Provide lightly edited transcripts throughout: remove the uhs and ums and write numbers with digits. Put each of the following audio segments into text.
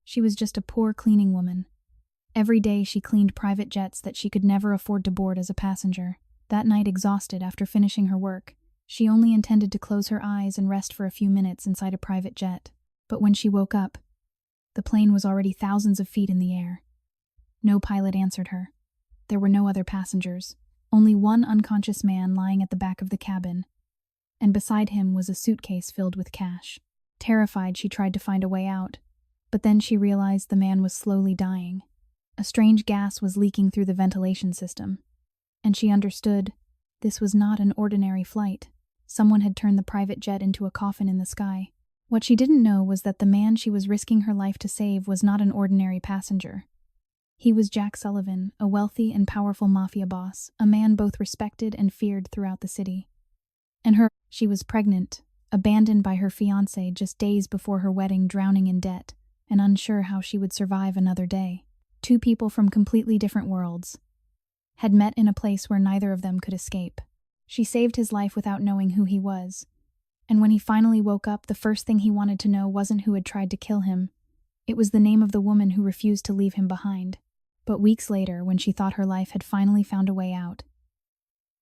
She was just a poor cleaning woman. Every day she cleaned private jets that she could never afford to board as a passenger. That night, exhausted after finishing her work, she only intended to close her eyes and rest for a few minutes inside a private jet. But when she woke up, the plane was already thousands of feet in the air. No pilot answered her. There were no other passengers, only one unconscious man lying at the back of the cabin, and beside him was a suitcase filled with cash. Terrified, she tried to find a way out, but then she realized the man was slowly dying. A strange gas was leaking through the ventilation system, and she understood this was not an ordinary flight. Someone had turned the private jet into a coffin in the sky. What she didn't know was that the man she was risking her life to save was not an ordinary passenger. He was Jack Sullivan, a wealthy and powerful mafia boss, a man both respected and feared throughout the city. And she was pregnant, abandoned by her fiancé just days before her wedding, drowning in debt, and unsure how she would survive another day. Two people from completely different worlds had met in a place where neither of them could escape. She saved his life without knowing who he was, and when he finally woke up, the first thing he wanted to know wasn't who had tried to kill him. It was the name of the woman who refused to leave him behind. But weeks later, when she thought her life had finally found a way out,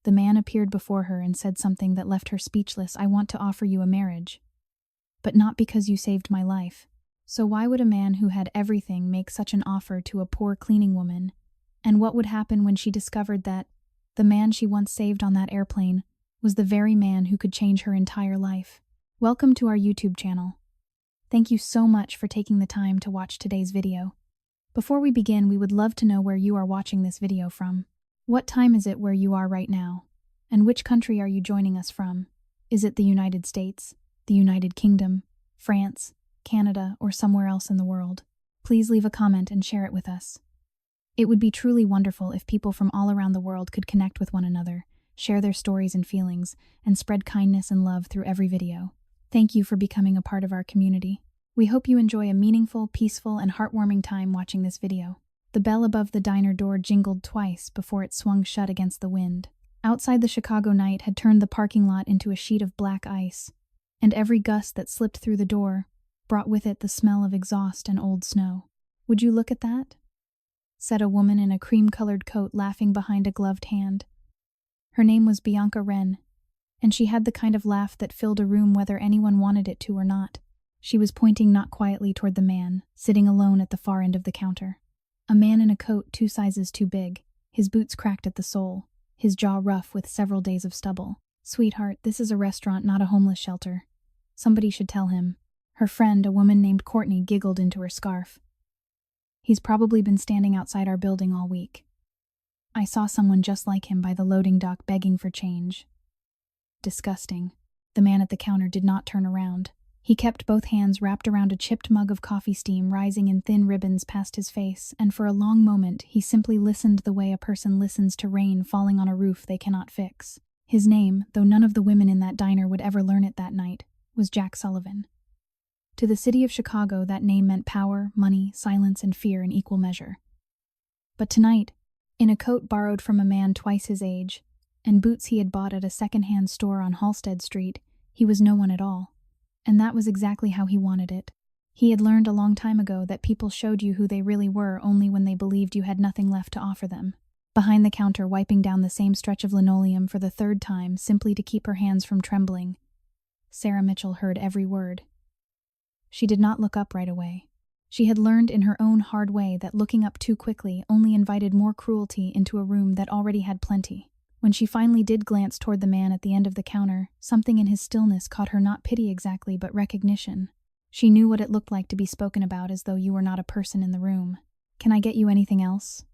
the man appeared before her and said something that left her speechless. "I want to offer you a marriage, but not because you saved my life." So why would a man who had everything make such an offer to a poor cleaning woman? And what would happen when she discovered that the man she once saved on that airplane was the very man who could change her entire life? Welcome to our YouTube channel. Thank you so much for taking the time to watch today's video. Before we begin, we would love to know where you are watching this video from. What time is it where you are right now? And which country are you joining us from? Is it the United States, the United Kingdom, France, Canada, or somewhere else in the world? Please leave a comment and share it with us. It would be truly wonderful if people from all around the world could connect with one another, share their stories and feelings, and spread kindness and love through every video. Thank you for becoming a part of our community. We hope you enjoy a meaningful, peaceful, and heartwarming time watching this video. The bell above the diner door jingled twice before it swung shut against the wind. Outside, the Chicago night had turned the parking lot into a sheet of black ice, and every gust that slipped through the door brought with it the smell of exhaust and old snow. "Would you look at that?" said a woman in a cream-colored coat, laughing behind a gloved hand. Her name was Bianca Wren, and she had the kind of laugh that filled a room whether anyone wanted it to or not. She was pointing not quietly toward the man, sitting alone at the far end of the counter. A man in a coat 2 sizes too big, his boots cracked at the sole, his jaw rough with several days of stubble. "Sweetheart, this is a restaurant, not a homeless shelter. Somebody should tell him." Her friend, a woman named Courtney, giggled into her scarf. "He's probably been standing outside our building all week. I saw someone just like him by the loading dock begging for change." Disgusting. The man at the counter did not turn around. He kept both hands wrapped around a chipped mug of coffee, steam rising in thin ribbons past his face, and for a long moment he simply listened the way a person listens to rain falling on a roof they cannot fix. His name, though none of the women in that diner would ever learn it that night, was Jack Sullivan. To the city of Chicago, that name meant power, money, silence, and fear in equal measure. But tonight, in a coat borrowed from a man twice his age, and boots he had bought at a second-hand store on Halsted Street, he was no one at all. And that was exactly how he wanted it. He had learned a long time ago that people showed you who they really were only when they believed you had nothing left to offer them. Behind the counter, wiping down the same stretch of linoleum for the 3rd time, simply to keep her hands from trembling, Sarah Mitchell heard every word. She did not look up right away. She had learned in her own hard way that looking up too quickly only invited more cruelty into a room that already had plenty. When she finally did glance toward the man at the end of the counter, something in his stillness caught her not pity exactly, but recognition. She knew what it looked like to be spoken about as though you were not a person in the room. "Can I get you anything else?"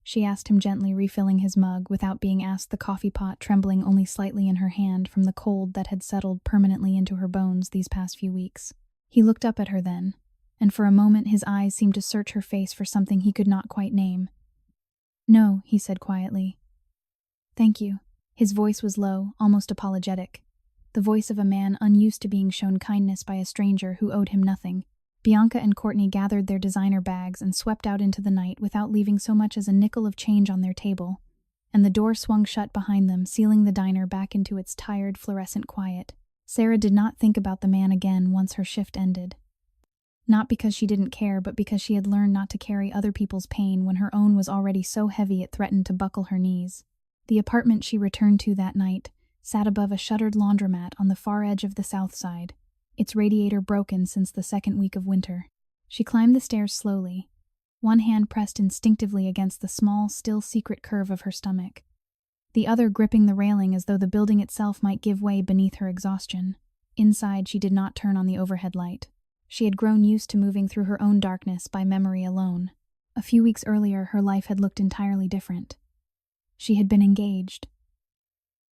she asked him gently, refilling his mug without being asked, the coffee pot trembling only slightly in her hand from the cold that had settled permanently into her bones these past few weeks. He looked up at her then, and for a moment his eyes seemed to search her face for something he could not quite name. "No," he said quietly. "Thank you." His voice was low, almost apologetic. The voice of a man unused to being shown kindness by a stranger who owed him nothing. Bianca and Courtney gathered their designer bags and swept out into the night without leaving so much as a nickel of change on their table, and the door swung shut behind them, sealing the diner back into its tired, fluorescent quiet. Sarah did not think about the man again once her shift ended. Not because she didn't care, but because she had learned not to carry other people's pain when her own was already so heavy it threatened to buckle her knees. The apartment she returned to that night sat above a shuttered laundromat on the far edge of the south side, its radiator broken since the second week of winter. She climbed the stairs slowly, one hand pressed instinctively against the small, still secret curve of her stomach, the other gripping the railing as though the building itself might give way beneath her exhaustion. Inside, she did not turn on the overhead light. She had grown used to moving through her own darkness by memory alone. A few weeks earlier, her life had looked entirely different. She had been engaged.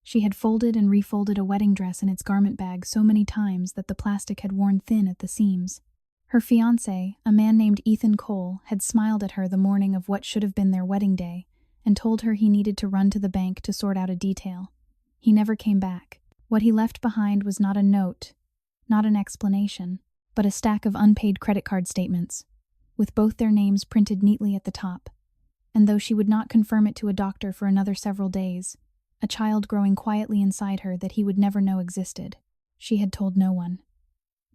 She had folded and refolded a wedding dress in its garment bag so many times that the plastic had worn thin at the seams. Her fiancé, a man named Ethan Cole, had smiled at her the morning of what should have been their wedding day and told her he needed to run to the bank to sort out a detail. He never came back. What he left behind was not a note, not an explanation, but a stack of unpaid credit card statements, with both their names printed neatly at the top. And though she would not confirm it to a doctor for another several days, a child growing quietly inside her that he would never know existed, she had told no one.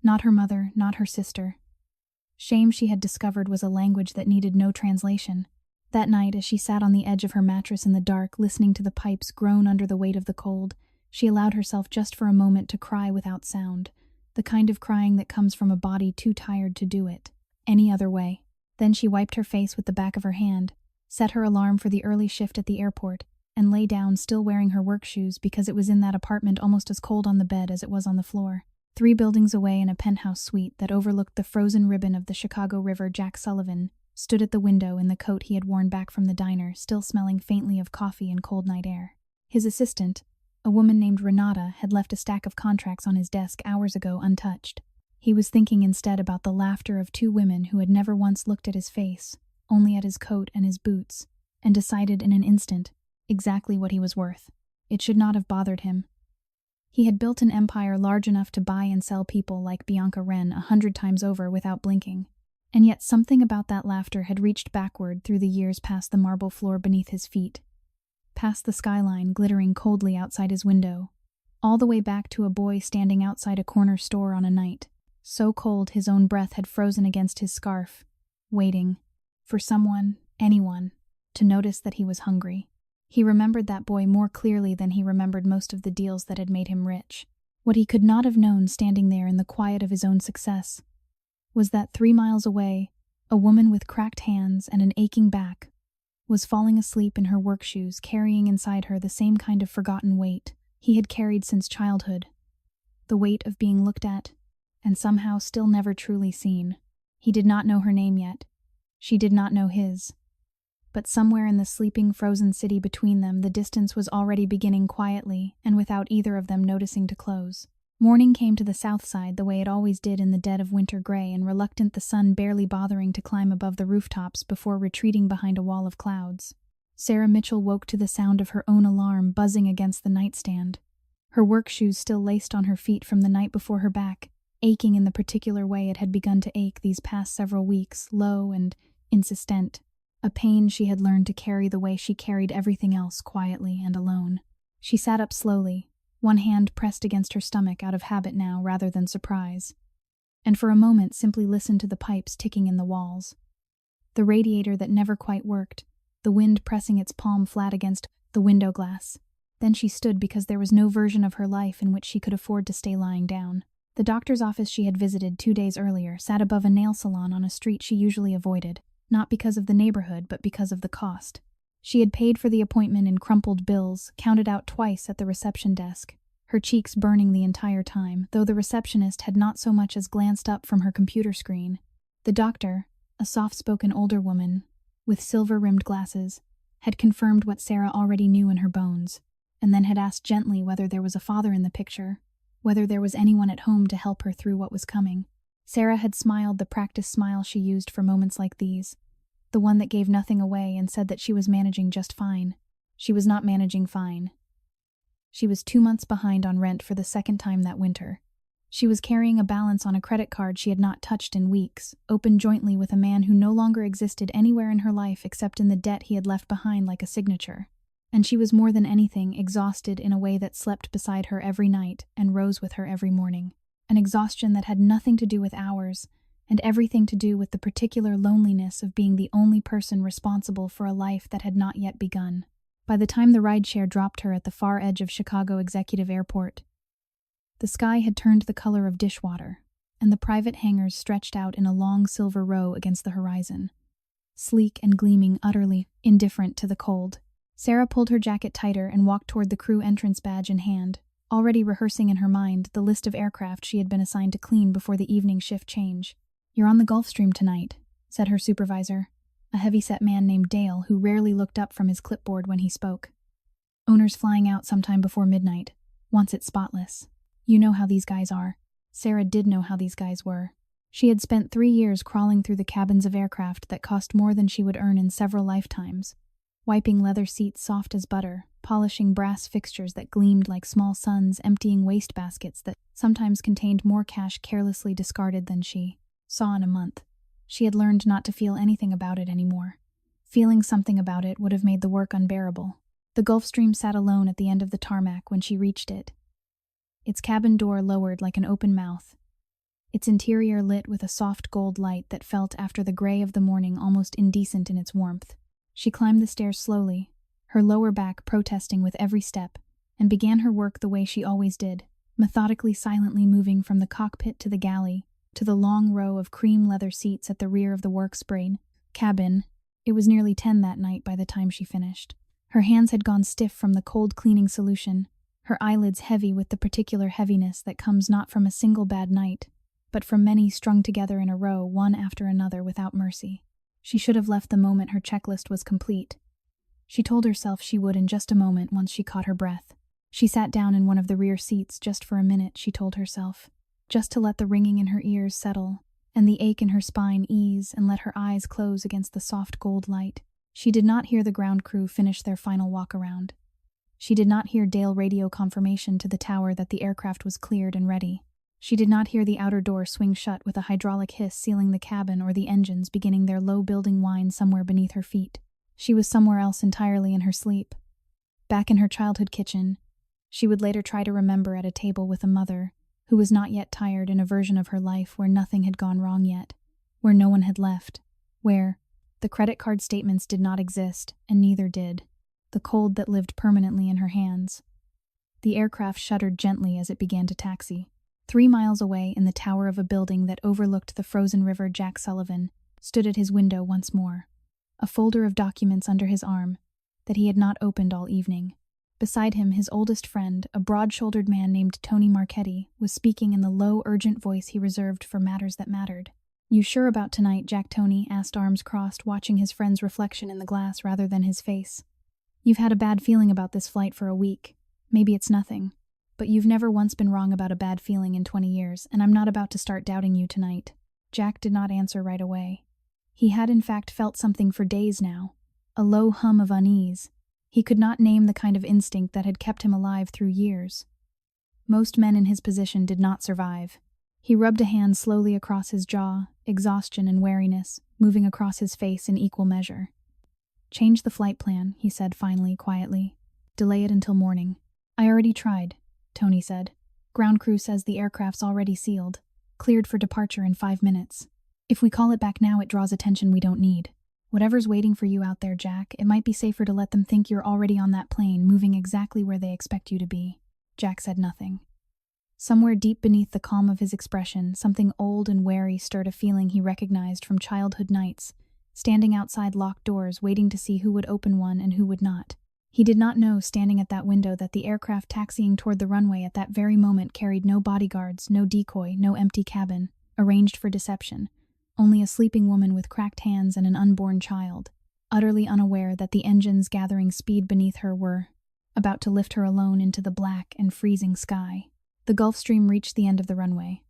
Not her mother, not her sister. Shame, she had discovered, was a language that needed no translation. That night, as she sat on the edge of her mattress in the dark, listening to the pipes groan under the weight of the cold, she allowed herself just for a moment to cry without sound, the kind of crying that comes from a body too tired to do it any other way. Then she wiped her face with the back of her hand, set her alarm for the early shift at the airport, and lay down, still wearing her work shoes because it was in that apartment almost as cold on the bed as it was on the floor. 3 buildings away in a penthouse suite that overlooked the frozen ribbon of the Chicago River, Jack Sullivan stood at the window in the coat he had worn back from the diner, still smelling faintly of coffee and cold night air. His assistant, a woman named Renata, had left a stack of contracts on his desk hours ago untouched. He was thinking instead about the laughter of 2 women who had never once looked at his face, only at his coat and his boots, and decided in an instant exactly what he was worth. It should not have bothered him. He had built an empire large enough to buy and sell people like Bianca Wren 100 times over without blinking. And yet something about that laughter had reached backward through the years past the marble floor beneath his feet, past the skyline glittering coldly outside his window, all the way back to a boy standing outside a corner store on a night, so cold his own breath had frozen against his scarf, waiting for someone, anyone, to notice that he was hungry. He remembered that boy more clearly than he remembered most of the deals that had made him rich. What he could not have known standing there in the quiet of his own success was that 3 miles away, a woman with cracked hands and an aching back was falling asleep in her work shoes, carrying inside her the same kind of forgotten weight he had carried since childhood, the weight of being looked at and somehow still never truly seen. He did not know her name yet. She did not know his. But somewhere in the sleeping, frozen city between them, the distance was already beginning quietly and without either of them noticing to close. Morning came to the south side the way it always did in the dead of winter gray and reluctant, the sun barely bothering to climb above the rooftops before retreating behind a wall of clouds. Sarah Mitchell woke to the sound of her own alarm buzzing against the nightstand, her work shoes still laced on her feet from the night before, her back aching in the particular way it had begun to ache these past several weeks, low and insistent, a pain she had learned to carry the way she carried everything else, quietly and alone. She sat up slowly, one hand pressed against her stomach out of habit now rather than surprise, and for a moment simply listened to the pipes ticking in the walls, the radiator that never quite worked, the wind pressing its palm flat against the window glass. Then she stood because there was no version of her life in which she could afford to stay lying down. The doctor's office she had visited 2 days earlier sat above a nail salon on a street she usually avoided, not because of the neighborhood but because of the cost. She had paid for the appointment in crumpled bills, counted out twice at the reception desk, her cheeks burning the entire time, though the receptionist had not so much as glanced up from her computer screen. The doctor, a soft-spoken older woman, with silver-rimmed glasses, had confirmed what Sarah already knew in her bones, and then had asked gently whether there was a father in the picture, whether there was anyone at home to help her through what was coming. Sarah had smiled the practiced smile she used for moments like these, the one that gave nothing away and said that she was managing just fine. She was not managing fine. She was 2 months behind on rent for the second time that winter. She was carrying a balance on a credit card she had not touched in weeks, opened jointly with a man who no longer existed anywhere in her life except in the debt he had left behind like a signature. And she was more than anything exhausted in a way that slept beside her every night and rose with her every morning. An exhaustion that had nothing to do with hours, and everything to do with the particular loneliness of being the only person responsible for a life that had not yet begun. By the time the rideshare dropped her at the far edge of Chicago Executive Airport, the sky had turned the color of dishwater, and the private hangars stretched out in a long silver row against the horizon, sleek and gleaming, utterly indifferent to the cold. Sarah pulled her jacket tighter and walked toward the crew entrance badge in hand, already rehearsing in her mind the list of aircraft she had been assigned to clean before the evening shift change. "You're on the Gulfstream tonight," said her supervisor, a heavy-set man named Dale who rarely looked up from his clipboard when he spoke. "Owner's flying out sometime before midnight. Wants it spotless. You know how these guys are." Sarah did know how these guys were. She had spent 3 years crawling through the cabins of aircraft that cost more than she would earn in several lifetimes, wiping leather seats soft as butter, polishing brass fixtures that gleamed like small suns, emptying wastebaskets that sometimes contained more cash carelessly discarded than she saw in a month. She had learned not to feel anything about it anymore. Feeling something about it would have made the work unbearable. The Gulfstream sat alone at the end of the tarmac when she reached it, its cabin door lowered like an open mouth, its interior lit with a soft gold light that felt, after the gray of the morning, almost indecent in its warmth. She climbed the stairs slowly, her lower back protesting with every step, and began her work the way she always did, methodically, silently moving from the cockpit to the galley, to the long row of cream leather seats at the rear of the works brain cabin. It was nearly 10 that night by the time she finished. Her hands had gone stiff from the cold cleaning solution, her eyelids heavy with the particular heaviness that comes not from a single bad night, but from many strung together in a row, one after another, without mercy. She should have left the moment her checklist was complete. She told herself she would in just a moment once she caught her breath. She sat down in one of the rear seats just for a minute, she told herself, just to let the ringing in her ears settle, and the ache in her spine ease, and let her eyes close against the soft gold light. She did not hear the ground crew finish their final walk-around. She did not hear Dale radio confirmation to the tower that the aircraft was cleared and ready. She did not hear the outer door swing shut with a hydraulic hiss sealing the cabin or the engines beginning their low building whine somewhere beneath her feet. She was somewhere else entirely in her sleep. Back in her childhood kitchen, she would later try to remember, at a table with a mother who was not yet tired, in a version of her life where nothing had gone wrong yet, where no one had left, where the credit card statements did not exist, and neither did the cold that lived permanently in her hands. The aircraft shuddered gently as it began to taxi. 3 miles away, in the tower of a building that overlooked the frozen river, Jack Sullivan stood at his window once more, a folder of documents under his arm that he had not opened all evening. Beside him, his oldest friend, a broad-shouldered man named Tony Marchetti, was speaking in the low, urgent voice he reserved for matters that mattered. "You sure about tonight, Jack?" Tony asked, arms crossed, watching his friend's reflection in the glass rather than his face. "You've had a bad feeling about this flight for a week. Maybe it's nothing, but you've never once been wrong about a bad feeling in 20 years, and I'm not about to start doubting you tonight." Jack did not answer right away. He had in fact felt something for days now, a low hum of unease. He could not name the kind of instinct that had kept him alive through years. Most men in his position did not survive. He rubbed a hand slowly across his jaw, exhaustion and wariness moving across his face in equal measure. "Change the flight plan," he said finally, quietly. "Delay it until morning." "I already tried," Tony said. "Ground crew says the aircraft's already sealed, cleared for departure in 5 minutes. If we call it back now, it draws attention we don't need. Whatever's waiting for you out there, Jack, it might be safer to let them think you're already on that plane, moving exactly where they expect you to be." Jack said nothing. Somewhere deep beneath the calm of his expression, something old and wary stirred, a feeling he recognized from childhood nights, standing outside locked doors, waiting to see who would open one and who would not. He did not know, standing at that window, that the aircraft taxiing toward the runway at that very moment carried no bodyguards, no decoy, no empty cabin, arranged for deception. Only a sleeping woman with cracked hands and an unborn child, utterly unaware that the engines gathering speed beneath her were about to lift her alone into the black and freezing sky. The Gulfstream reached the end of the runway.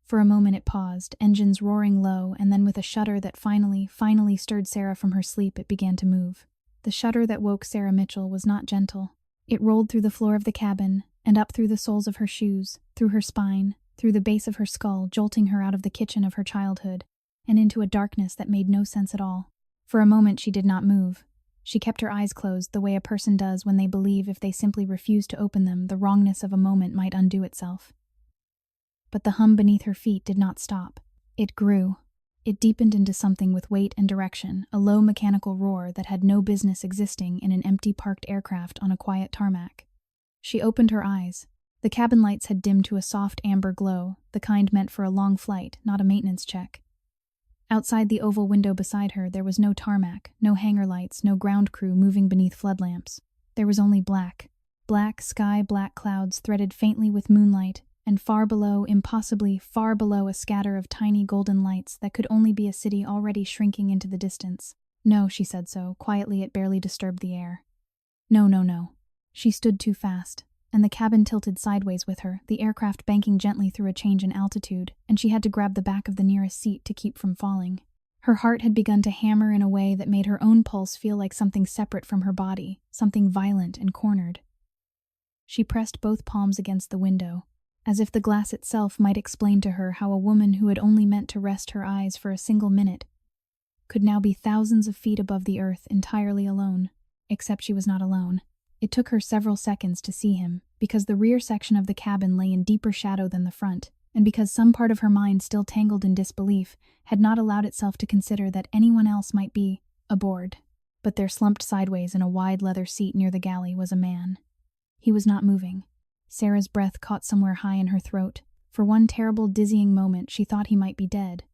For a moment it paused, engines roaring low, and then with a shudder that finally stirred Sarah from her sleep, it began to move. The shudder that woke Sarah Mitchell was not gentle. It rolled through the floor of the cabin, and up through the soles of her shoes, through her spine, through the base of her skull, jolting her out of the kitchen of her childhood, and into a darkness that made no sense at all. For a moment she did not move. She kept her eyes closed, the way a person does when they believe if they simply refuse to open them, the wrongness of a moment might undo itself. But the hum beneath her feet did not stop. It grew. It deepened into something with weight and direction, a low mechanical roar that had no business existing in an empty parked aircraft on a quiet tarmac. She opened her eyes. The cabin lights had dimmed to a soft amber glow, the kind meant for a long flight, not a maintenance check. Outside the oval window beside her, there was no tarmac, no hangar lights, no ground crew moving beneath floodlamps. There was only black. Black sky, black clouds threaded faintly with moonlight, and far below, impossibly far below, a scatter of tiny golden lights that could only be a city already shrinking into the distance. No, she said so. Quietly, it barely disturbed the air. No, no, no. She stood too fast, and the cabin tilted sideways with her, the aircraft banking gently through a change in altitude, and she had to grab the back of the nearest seat to keep from falling. Her heart had begun to hammer in a way that made her own pulse feel like something separate from her body, something violent and cornered. She pressed both palms against the window, as if the glass itself might explain to her how a woman who had only meant to rest her eyes for a single minute could now be thousands of feet above the earth entirely alone. Except she was not alone. It took her several seconds to see him, because the rear section of the cabin lay in deeper shadow than the front, and because some part of her mind, still tangled in disbelief, had not allowed itself to consider that anyone else might be aboard. But there, slumped sideways in a wide leather seat near the galley, was a man. He was not moving. Sarah's breath caught somewhere high in her throat. For one terrible, dizzying moment, she thought he might be dead.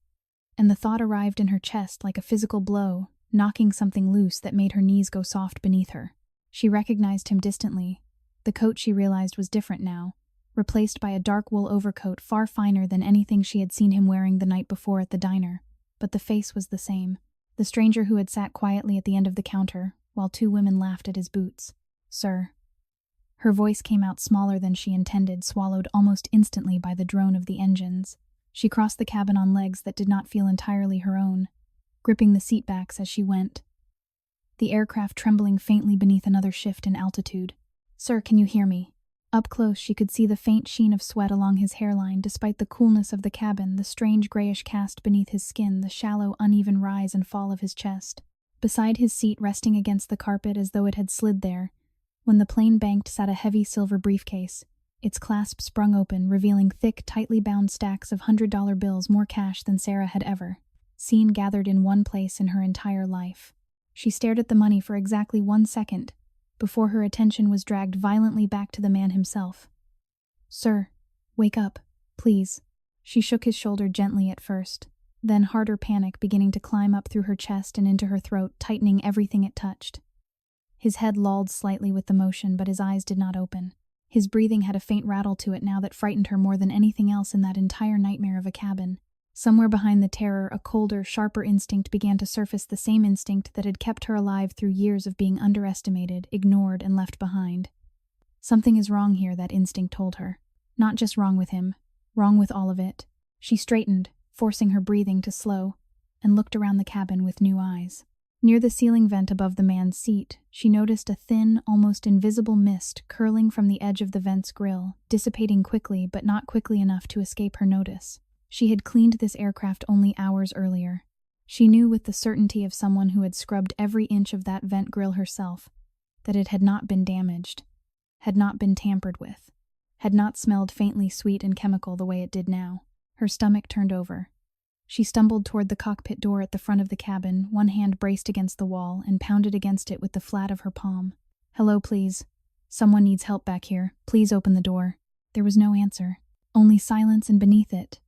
And the thought arrived in her chest like a physical blow, knocking something loose that made her knees go soft beneath her. She recognized him distantly. The coat, she realized, was different now, replaced by a dark wool overcoat far finer than anything she had seen him wearing the night before at the diner. But the face was the same. The stranger who had sat quietly at the end of the counter, while two women laughed at his boots. "Sir." Her voice came out smaller than she intended, swallowed almost instantly by the drone of the engines. She crossed the cabin on legs that did not feel entirely her own, gripping the seat backs as she went, the aircraft trembling faintly beneath another shift in altitude. "Sir, can you hear me?" Up close, she could see the faint sheen of sweat along his hairline, despite the coolness of the cabin, the strange grayish cast beneath his skin, the shallow, uneven rise and fall of his chest. Beside his seat, resting against the carpet as though it had slid there, when the plane banked, sat a heavy silver briefcase, its clasp sprung open, revealing thick, tightly bound stacks of $100 bills, more cash than Sarah had ever seen gathered in one place in her entire life. She stared at the money for exactly 1 second, before her attention was dragged violently back to the man himself. "Sir, wake up, please." She shook his shoulder gently at first, then harder panic beginning to climb up through her chest and into her throat, tightening everything it touched. His head lolled slightly with the motion, but his eyes did not open. His breathing had a faint rattle to it now that frightened her more than anything else in that entire nightmare of a cabin. Somewhere behind the terror, a colder, sharper instinct began to surface, the same instinct that had kept her alive through years of being underestimated, ignored, and left behind. Something is wrong here, that instinct told her. Not just wrong with him, wrong with all of it. She straightened, forcing her breathing to slow, and looked around the cabin with new eyes. Near the ceiling vent above the man's seat, she noticed a thin, almost invisible mist curling from the edge of the vent's grill, dissipating quickly but not quickly enough to escape her notice. She had cleaned this aircraft only hours earlier. She knew with the certainty of someone who had scrubbed every inch of that vent grill herself that it had not been damaged, had not been tampered with, had not smelled faintly sweet and chemical the way it did now. Her stomach turned over. She stumbled toward the cockpit door at the front of the cabin, one hand braced against the wall, and pounded against it with the flat of her palm. "Hello, please. Someone needs help back here. Please open the door." There was no answer, only silence, and beneath it,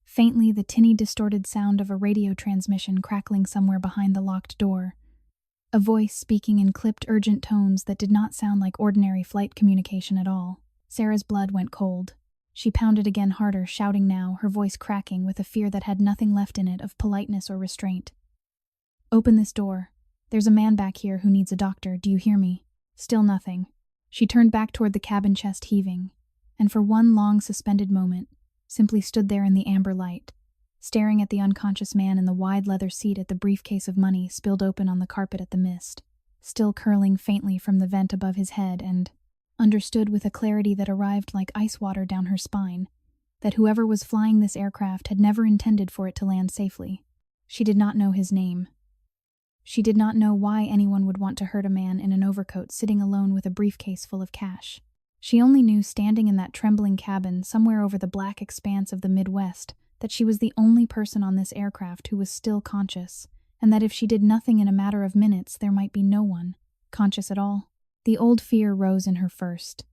faintly, the tinny, distorted sound of a radio transmission crackling somewhere behind the locked door. A voice speaking in clipped, urgent tones that did not sound like ordinary flight communication at all. Sarah's blood went cold. She pounded again, harder, shouting now, her voice cracking with a fear that had nothing left in it of politeness or restraint. "Open this door. There's a man back here who needs a doctor. Do you hear me?" Still nothing. She turned back toward the cabin, chest heaving, and for one long, suspended moment, simply stood there in the amber light, staring at the unconscious man in the wide leather seat, at the briefcase of money spilled open on the carpet, at the mist still curling faintly from the vent above his head, and understood with a clarity that arrived like ice water down her spine that whoever was flying this aircraft had never intended for it to land safely. She did not know his name. She did not know why anyone would want to hurt a man in an overcoat sitting alone with a briefcase full of cash. She only knew, standing in that trembling cabin somewhere over the black expanse of the Midwest, that she was the only person on this aircraft who was still conscious, and that if she did nothing in a matter of minutes, there might be no one conscious at all. The old fear rose in her first.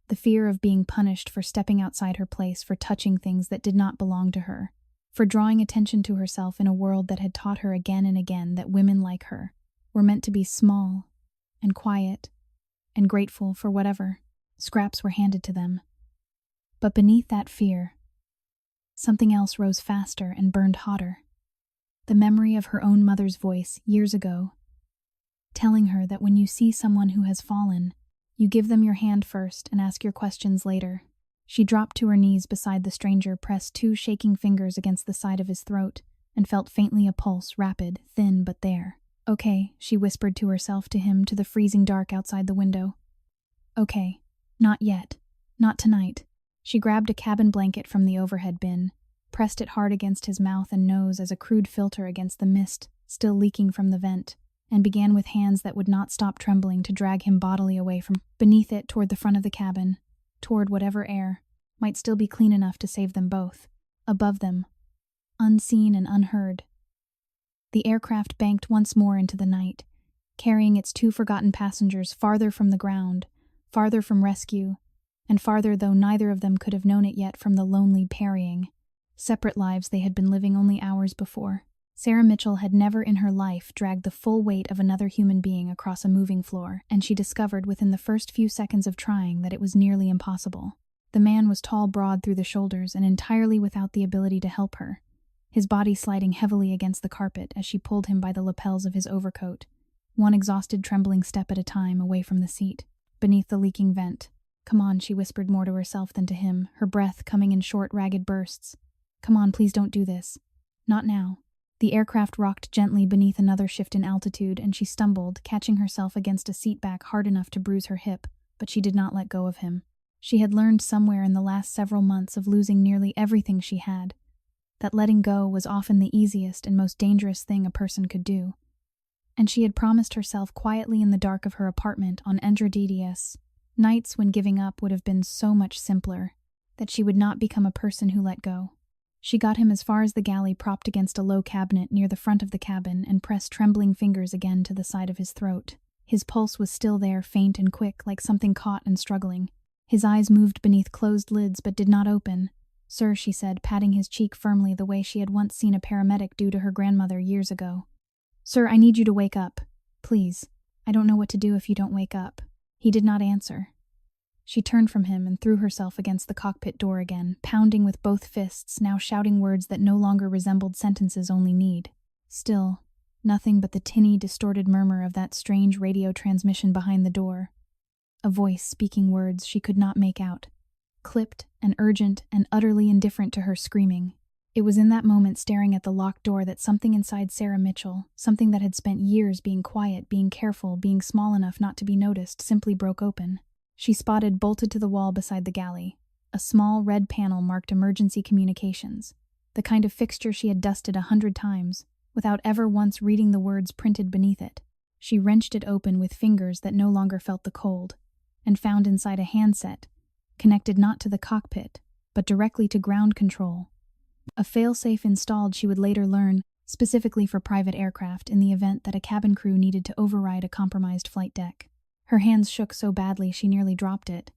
The fear of being punished for stepping outside her place, for touching things that did not belong to her, for drawing attention to herself in a world that had taught her again and again that women like her were meant to be small and quiet and grateful for whatever scraps were handed to them. But beneath that fear, something else rose faster and burned hotter. The memory of her own mother's voice years ago, telling her that when you see someone who has fallen, you give them your hand first and ask your questions later. She dropped to her knees beside the stranger, pressed 2 shaking fingers against the side of his throat, and felt faintly a pulse, rapid, thin, but there. "Okay," she whispered to herself, to him, to the freezing dark outside the window. "Okay. Not yet. Not tonight." She grabbed a cabin blanket from the overhead bin, pressed it hard against his mouth and nose as a crude filter against the mist still leaking from the vent, and began with hands that would not stop trembling to drag him bodily away from beneath it toward the front of the cabin, toward whatever air might still be clean enough to save them both. Above them, unseen and unheard, the aircraft banked once more into the night, carrying its 2 forgotten passengers farther from the ground, farther from rescue, and farther, though neither of them could have known it yet, from the lonely parrying, separate lives they had been living only hours before. Sarah Mitchell had never in her life dragged the full weight of another human being across a moving floor, and she discovered within the first few seconds of trying that it was nearly impossible. The man was tall, broad through the shoulders, and entirely without the ability to help her, his body sliding heavily against the carpet as she pulled him by the lapels of his overcoat, one exhausted, trembling step at a time away from the seat, beneath the leaking vent. "Come on," she whispered more to herself than to him, her breath coming in short, ragged bursts. "Come on, please don't do this. Not now." The aircraft rocked gently beneath another shift in altitude, and she stumbled, catching herself against a seat back hard enough to bruise her hip, but she did not let go of him. She had learned somewhere in the last several months of losing nearly everything she had, that letting go was often the easiest and most dangerous thing a person could do. And she had promised herself quietly in the dark of her apartment on Endradidius, nights when giving up would have been so much simpler, that she would not become a person who let go. She got him as far as the galley propped against a low cabinet near the front of the cabin and pressed trembling fingers again to the side of his throat. His pulse was still there, faint and quick, like something caught and struggling. His eyes moved beneath closed lids but did not open. "Sir," she said, patting his cheek firmly the way she had once seen a paramedic do to her grandmother years ago. "Sir, I need you to wake up. Please. I don't know what to do if you don't wake up." He did not answer. She turned from him and threw herself against the cockpit door again, pounding with both fists, now shouting words that no longer resembled sentences, only need. Still, nothing but the tinny, distorted murmur of that strange radio transmission behind the door. A voice speaking words she could not make out, clipped and urgent and utterly indifferent to her screaming. It was in that moment, staring at the locked door, that something inside Sarah Mitchell, something that had spent years being quiet, being careful, being small enough not to be noticed, simply broke open. She spotted, bolted to the wall beside the galley, a small red panel marked emergency communications, the kind of fixture she had dusted 100 times, without ever once reading the words printed beneath it. She wrenched it open with fingers that no longer felt the cold, and found inside a handset, connected not to the cockpit, but directly to ground control. A failsafe installed, she would later learn, specifically for private aircraft in the event that a cabin crew needed to override a compromised flight deck. Her hands shook so badly she nearly dropped it.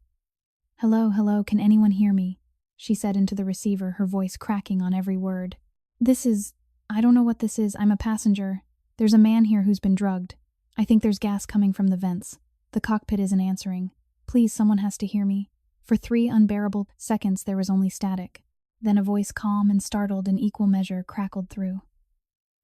"Hello, hello, can anyone hear me?" she said into the receiver, her voice cracking on every word. I don't know what this is. I'm a passenger. There's a man here who's been drugged. I think there's gas coming from the vents. The cockpit isn't answering. Please, someone has to hear me." For 3 unbearable seconds there was only static. Then a voice, calm and startled in equal measure, crackled through.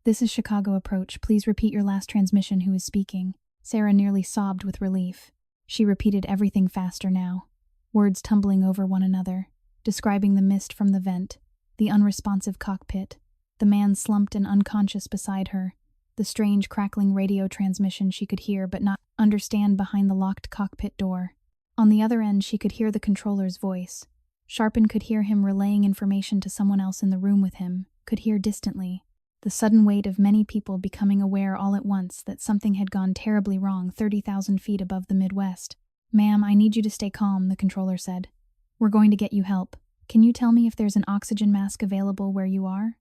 "This is Chicago Approach. Please repeat your last transmission. Who is speaking?" Sarah nearly sobbed with relief. She repeated everything faster now, words tumbling over one another, describing the mist from the vent, the unresponsive cockpit, the man slumped and unconscious beside her, the strange crackling radio transmission she could hear but not understand behind the locked cockpit door. On the other end she could hear the controller's voice. Sharpen could hear him relaying information to someone else in the room with him, could hear distantly the sudden weight of many people becoming aware all at once that something had gone terribly wrong 30,000 feet above the Midwest. "Ma'am, I need you to stay calm," the controller said. "We're going to get you help. Can you tell me if there's an oxygen mask available where you are?"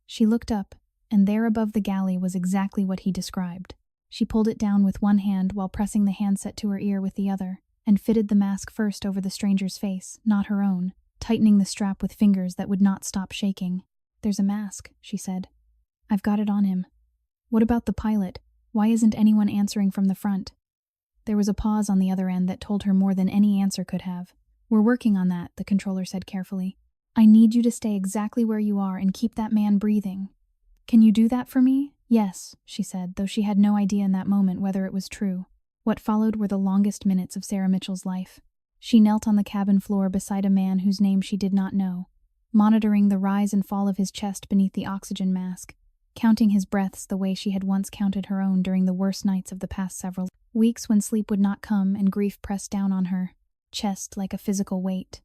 She looked up, and there above the galley was exactly what he described. She pulled it down with one hand while pressing the handset to her ear with the other, and fitted the mask first over the stranger's face, not her own, tightening the strap with fingers that would not stop shaking. "There's a mask," she said. "I've got it on him. What about the pilot? Why isn't anyone answering from the front?" There was a pause on the other end that told her more than any answer could have. "We're working on that," the controller said carefully. "I need you to stay exactly where you are and keep that man breathing." "Can you do that for me?" "Yes," she said, though she had no idea in that moment whether it was true. What followed were the longest minutes of Sarah Mitchell's life. She knelt on the cabin floor beside a man whose name she did not know, monitoring the rise and fall of his chest beneath the oxygen mask, counting his breaths the way she had once counted her own during the worst nights of the past several weeks when sleep would not come and grief pressed down on her chest like a physical weight.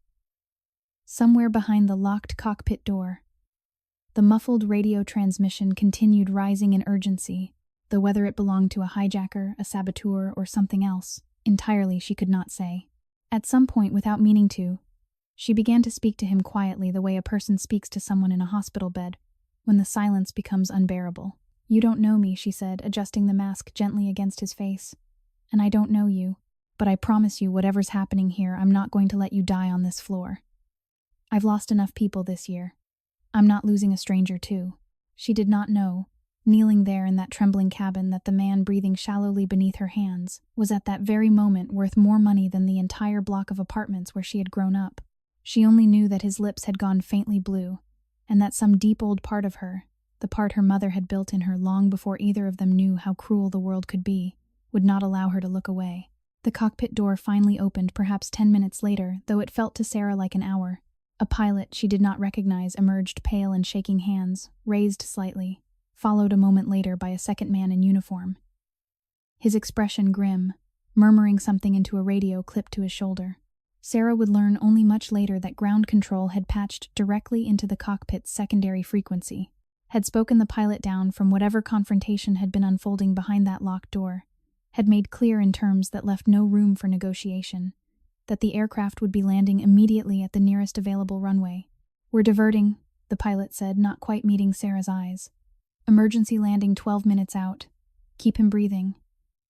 Somewhere behind the locked cockpit door, the muffled radio transmission continued rising in urgency, though whether it belonged to a hijacker, a saboteur, or something else, entirely she could not say. At some point, without meaning to, she began to speak to him quietly the way a person speaks to someone in a hospital bed, when the silence becomes unbearable. "You don't know me," she said, adjusting the mask gently against his face. "And I don't know you, but I promise you whatever's happening here, I'm not going to let you die on this floor. I've lost enough people this year. I'm not losing a stranger too." She did not know, kneeling there in that trembling cabin, that the man breathing shallowly beneath her hands was at that very moment worth more money than the entire block of apartments where she had grown up. She only knew that his lips had gone faintly blue, and that some deep old part of her, the part her mother had built in her long before either of them knew how cruel the world could be, would not allow her to look away. The cockpit door finally opened perhaps 10 minutes later, though it felt to Sarah like an hour. A pilot she did not recognize emerged, pale and shaking hands, raised slightly, followed a moment later by a second man in uniform, his expression grim, murmuring something into a radio clipped to his shoulder. Sarah would learn only much later that ground control had patched directly into the cockpit's secondary frequency, had spoken the pilot down from whatever confrontation had been unfolding behind that locked door, had made clear in terms that left no room for negotiation that the aircraft would be landing immediately at the nearest available runway. "We're diverting," the pilot said, not quite meeting Sarah's eyes. "Emergency landing 12 minutes out. Keep him breathing."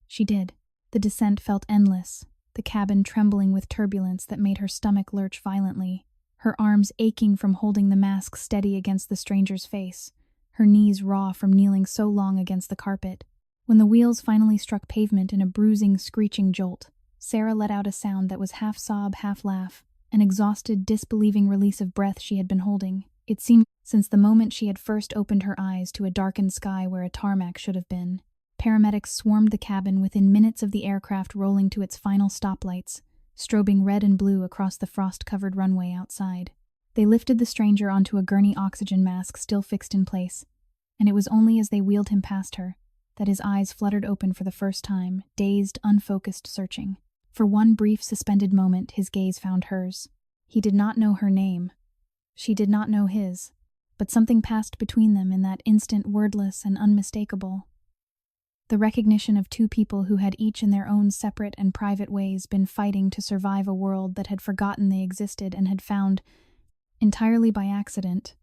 She did. The descent felt endless, the cabin trembling with turbulence that made her stomach lurch violently, her arms aching from holding the mask steady against the stranger's face, her knees raw from kneeling so long against the carpet. When the wheels finally struck pavement in a bruising, screeching jolt, Sarah let out a sound that was half sob, half laugh, an exhausted, disbelieving release of breath she had been holding. It seemed since the moment she had first opened her eyes to a darkened sky where a tarmac should have been. Paramedics swarmed the cabin within minutes of the aircraft rolling to its final stoplights, strobing red and blue across the frost-covered runway outside. They lifted the stranger onto a gurney oxygen mask still fixed in place, and it was only as they wheeled him past her that his eyes fluttered open for the first time, dazed, unfocused, searching. For one brief, suspended moment, his gaze found hers. He did not know her name. She did not know his, but something passed between them in that instant, wordless and unmistakable. The recognition of two people who had each in their own separate and private ways been fighting to survive a world that had forgotten they existed and had found, entirely by accident,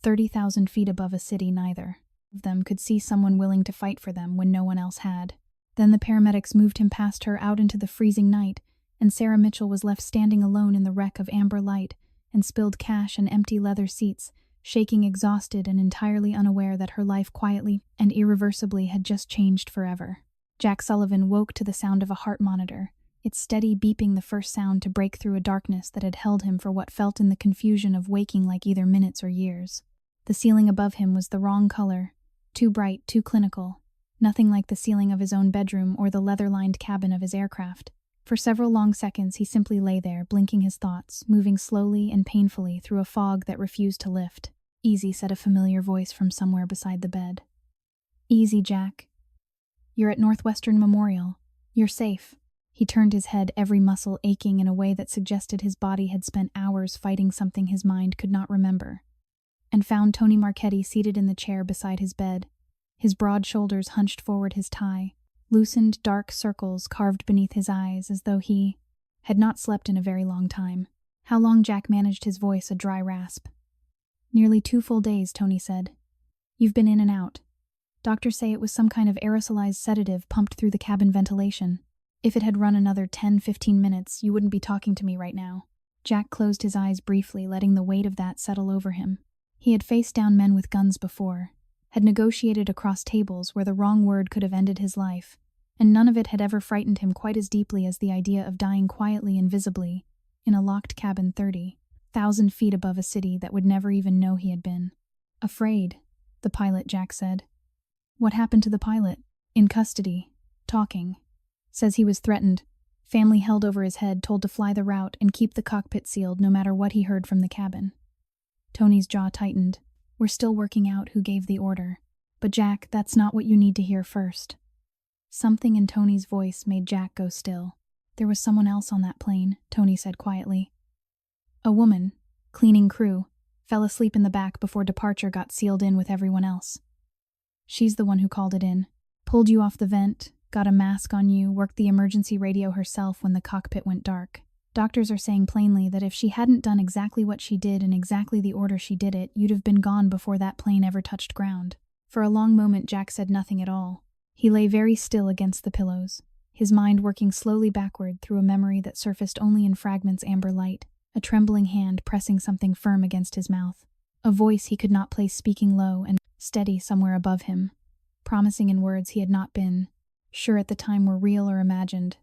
30,000 feet above a city neither of them could see someone willing to fight for them when no one else had. Then the paramedics moved him past her out into the freezing night, and Sarah Mitchell was left standing alone in the wreck of amber light and spilled cash and empty leather seats, shaking, exhausted and entirely unaware that her life quietly and irreversibly had just changed forever. Jack Sullivan woke to the sound of a heart monitor, its steady beeping the first sound to break through a darkness that had held him for what felt in the confusion of waking like either minutes or years. The ceiling above him was the wrong color, too bright, too clinical. Nothing like the ceiling of his own bedroom or the leather-lined cabin of his aircraft. For several long seconds he simply lay there, blinking his thoughts, moving slowly and painfully through a fog that refused to lift. "Easy," said a familiar voice from somewhere beside the bed. "Easy, Jack. You're at Northwestern Memorial. You're safe." He turned his head, every muscle aching in a way that suggested his body had spent hours fighting something his mind could not remember, and found Tony Marchetti seated in the chair beside his bed, his broad shoulders hunched forward, his tie, loosened dark circles carved beneath his eyes as though he had not slept in a very long time. How long? Jack managed his voice a dry rasp. Nearly 2 full days, Tony said. You've been in and out. Doctors say it was some kind of aerosolized sedative pumped through the cabin ventilation. If it had run another 10-15 minutes, you wouldn't be talking to me right now. Jack closed his eyes briefly, letting the weight of that settle over him. He had faced down men with guns before, had negotiated across tables where the wrong word could have ended his life, and none of it had ever frightened him quite as deeply as the idea of dying quietly and visibly in a locked cabin 30,000 feet above a city that would never even know he had been. Afraid, the pilot, Jack said. What happened to the pilot? In custody. Talking. Says he was threatened. Family held over his head, told to fly the route and keep the cockpit sealed no matter what he heard from the cabin. Tony's jaw tightened. We're still working out who gave the order. But Jack, that's not what you need to hear first. Something in Tony's voice made Jack go still. There was someone else on that plane, Tony said quietly. A woman, cleaning crew, fell asleep in the back before departure got sealed in with everyone else. She's the one who called it in, pulled you off the vent, got a mask on you, worked the emergency radio herself when the cockpit went dark. Doctors are saying plainly that if she hadn't done exactly what she did in exactly the order she did it, you'd have been gone before that plane ever touched ground. For a long moment, Jack said nothing at all. He lay very still against the pillows, his mind working slowly backward through a memory that surfaced only in fragments amber light, a trembling hand pressing something firm against his mouth, a voice he could not place speaking low and steady somewhere above him, promising in words he had not been sure at the time were real or imagined,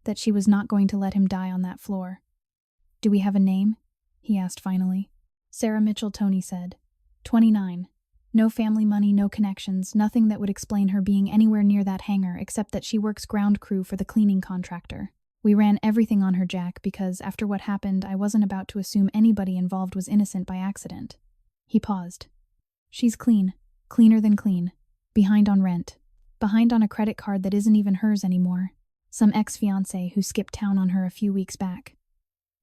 that she was not going to let him die on that floor. Do we have a name? He asked finally. Sarah Mitchell, Tony said. 29. No family, money, no connections, nothing that would explain her being anywhere near that hangar except that she works ground crew for the cleaning contractor. We ran everything on her, Jack, because after what happened, I wasn't about to assume anybody involved was innocent by accident. He paused. She's clean. Cleaner than clean. Behind on rent. Behind on a credit card that isn't even hers anymore. Some ex-fiancé who skipped town on her a few weeks back.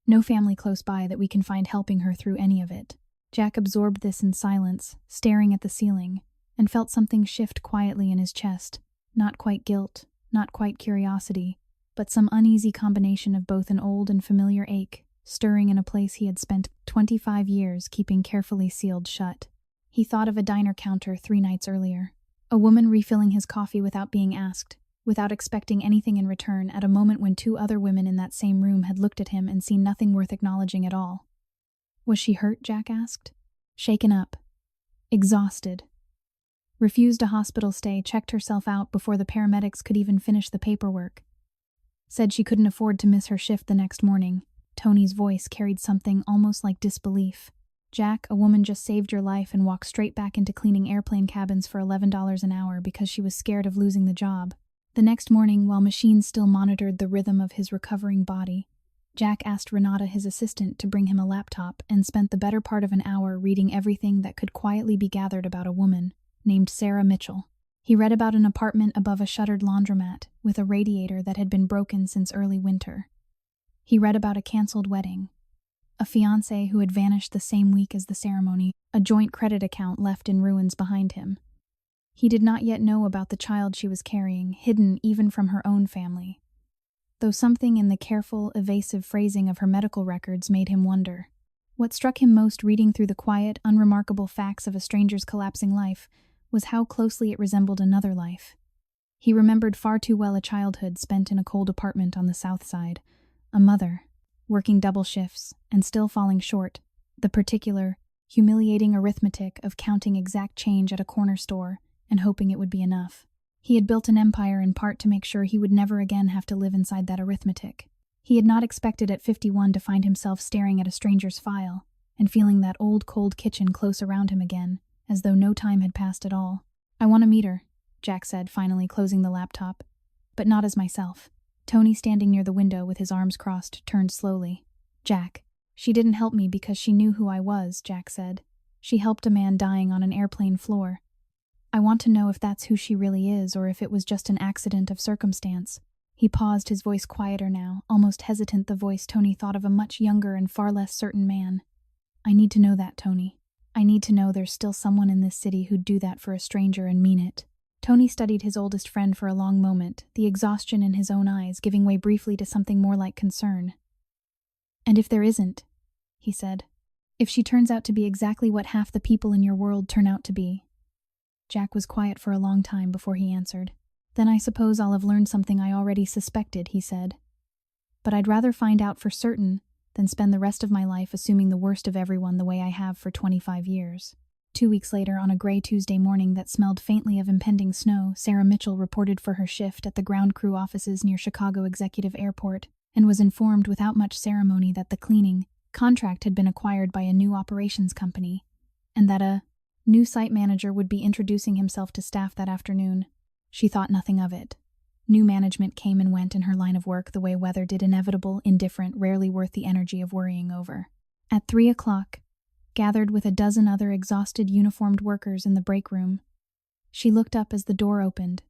No family close by that we can find helping her through any of it. Jack absorbed this in silence, staring at the ceiling, and felt something shift quietly in his chest. Not quite guilt, not quite curiosity, but some uneasy combination of both an old and familiar ache, stirring in a place he had spent 25 years keeping carefully sealed shut. He thought of a diner counter 3 nights earlier. A woman refilling his coffee without being asked, without expecting anything in return, at a moment when 2 other women in that same room had looked at him and seen nothing worth acknowledging at all. Was she hurt? Jack asked. Shaken up. Exhausted. Refused a hospital stay, checked herself out before the paramedics could even finish the paperwork. Said she couldn't afford to miss her shift the next morning. Tony's voice carried something almost like disbelief. Jack, a woman just saved your life and walked straight back into cleaning airplane cabins for $11 an hour because she was scared of losing the job. The next morning, while machines still monitored the rhythm of his recovering body, Jack asked Renata, his assistant, to bring him a laptop and spent the better part of an hour reading everything that could quietly be gathered about a woman named Sarah Mitchell. He read about an apartment above a shuttered laundromat with a radiator that had been broken since early winter. He read about a canceled wedding, a fiancé who had vanished the same week as the ceremony, a joint credit account left in ruins behind him. He did not yet know about the child she was carrying, hidden even from her own family, though something in the careful, evasive phrasing of her medical records made him wonder. What struck him most reading through the quiet, unremarkable facts of a stranger's collapsing life was how closely it resembled another life. He remembered far too well a childhood spent in a cold apartment on the south side, a mother, working double shifts and still falling short, the particular, humiliating arithmetic of counting exact change at a corner store and hoping it would be enough. He had built an empire in part to make sure he would never again have to live inside that arithmetic. He had not expected at 51 to find himself staring at a stranger's file and feeling that old cold kitchen close around him again, as though no time had passed at all. I want to meet her, Jack said, finally closing the laptop. But not as myself. Tony, standing near the window with his arms crossed, turned slowly. Jack. She didn't help me because she knew who I was, Jack said. She helped a man dying on an airplane floor. I want to know if that's who she really is or if it was just an accident of circumstance. He paused, his voice quieter now, almost hesitant, the voice Tony thought of a much younger and far less certain man. I need to know that, Tony. I need to know there's still someone in this city who'd do that for a stranger and mean it. Tony studied his oldest friend for a long moment, the exhaustion in his own eyes giving way briefly to something more like concern. And if there isn't, he said. "If she turns out to be exactly what half the people in your world turn out to be." Jack was quiet for a long time before he answered. "Then I suppose I'll have learned something I already suspected," he said. "But I'd rather find out for certain than spend the rest of my life assuming the worst of everyone the way I have for 25 years. 2 weeks later, on a gray Tuesday morning that smelled faintly of impending snow, Sarah Mitchell reported for her shift at the ground crew offices near Chicago Executive Airport and was informed without much ceremony that the cleaning contract had been acquired by a new operations company, and that a new site manager would be introducing himself to staff that afternoon. She thought nothing of it. New management came and went in her line of work the way weather did, inevitable, indifferent, rarely worth the energy of worrying over. At 3 o'clock, gathered with a dozen other exhausted uniformed workers in the break room, she looked up as the door opened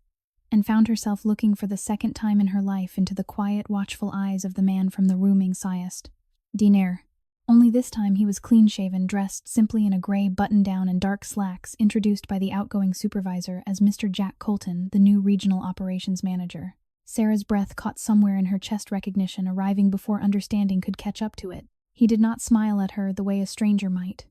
and found herself looking for the second time in her life into the quiet, watchful eyes of the man from the rooming siest. Diner. Only this time he was clean-shaven, dressed simply in a gray button-down and dark slacks, introduced by the outgoing supervisor as Mr. Jack Colton, the new regional operations manager. Sarah's breath caught somewhere in her chest, recognition arriving before understanding could catch up to it. He did not smile at her the way a stranger might.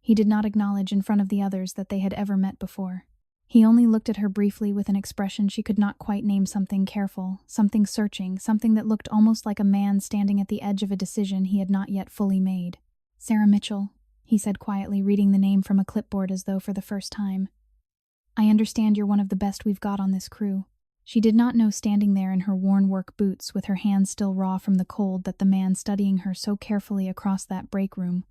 He did not acknowledge in front of the others that they had ever met before. He only looked at her briefly with an expression she could not quite name, something careful, something searching, something that looked almost like a man standing at the edge of a decision he had not yet fully made. "Sarah Mitchell," he said quietly, reading the name from a clipboard as though for the first time. "I understand you're one of the best we've got on this crew." She did not know, standing there in her worn work boots with her hands still raw from the cold, that the man studying her so carefully across that break room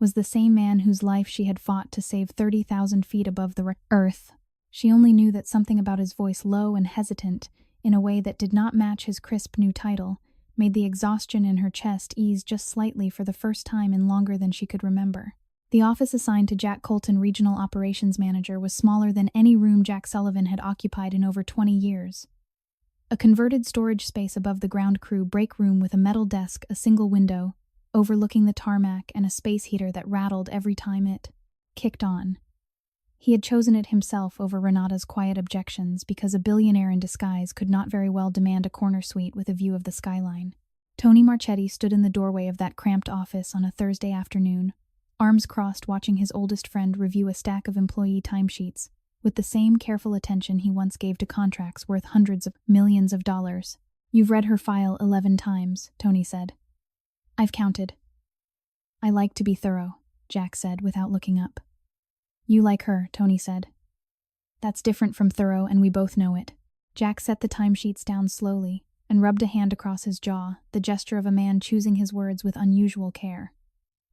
was the same man whose life she had fought to save 30,000 feet above the earth. She only knew that something about his voice, low and hesitant, in a way that did not match his crisp new title, made the exhaustion in her chest ease just slightly for the first time in longer than she could remember. The office assigned to Jack Colton, regional operations manager, was smaller than any room Jack Sullivan had occupied in over 20 years. A converted storage space above the ground crew break room with a metal desk, a single window, overlooking the tarmac, and a space heater that rattled every time it kicked on. He had chosen it himself over Renata's quiet objections because a billionaire in disguise could not very well demand a corner suite with a view of the skyline. Tony Marchetti stood in the doorway of that cramped office on a Thursday afternoon, arms crossed, watching his oldest friend review a stack of employee timesheets with the same careful attention he once gave to contracts worth hundreds of millions of dollars. "You've read her file 11 times, Tony said. "I've counted." "I like to be thorough," Jack said without looking up. "You like her," Tony said. "That's different from thorough, and we both know it." Jack set the timesheets down slowly and rubbed a hand across his jaw, the gesture of a man choosing his words with unusual care.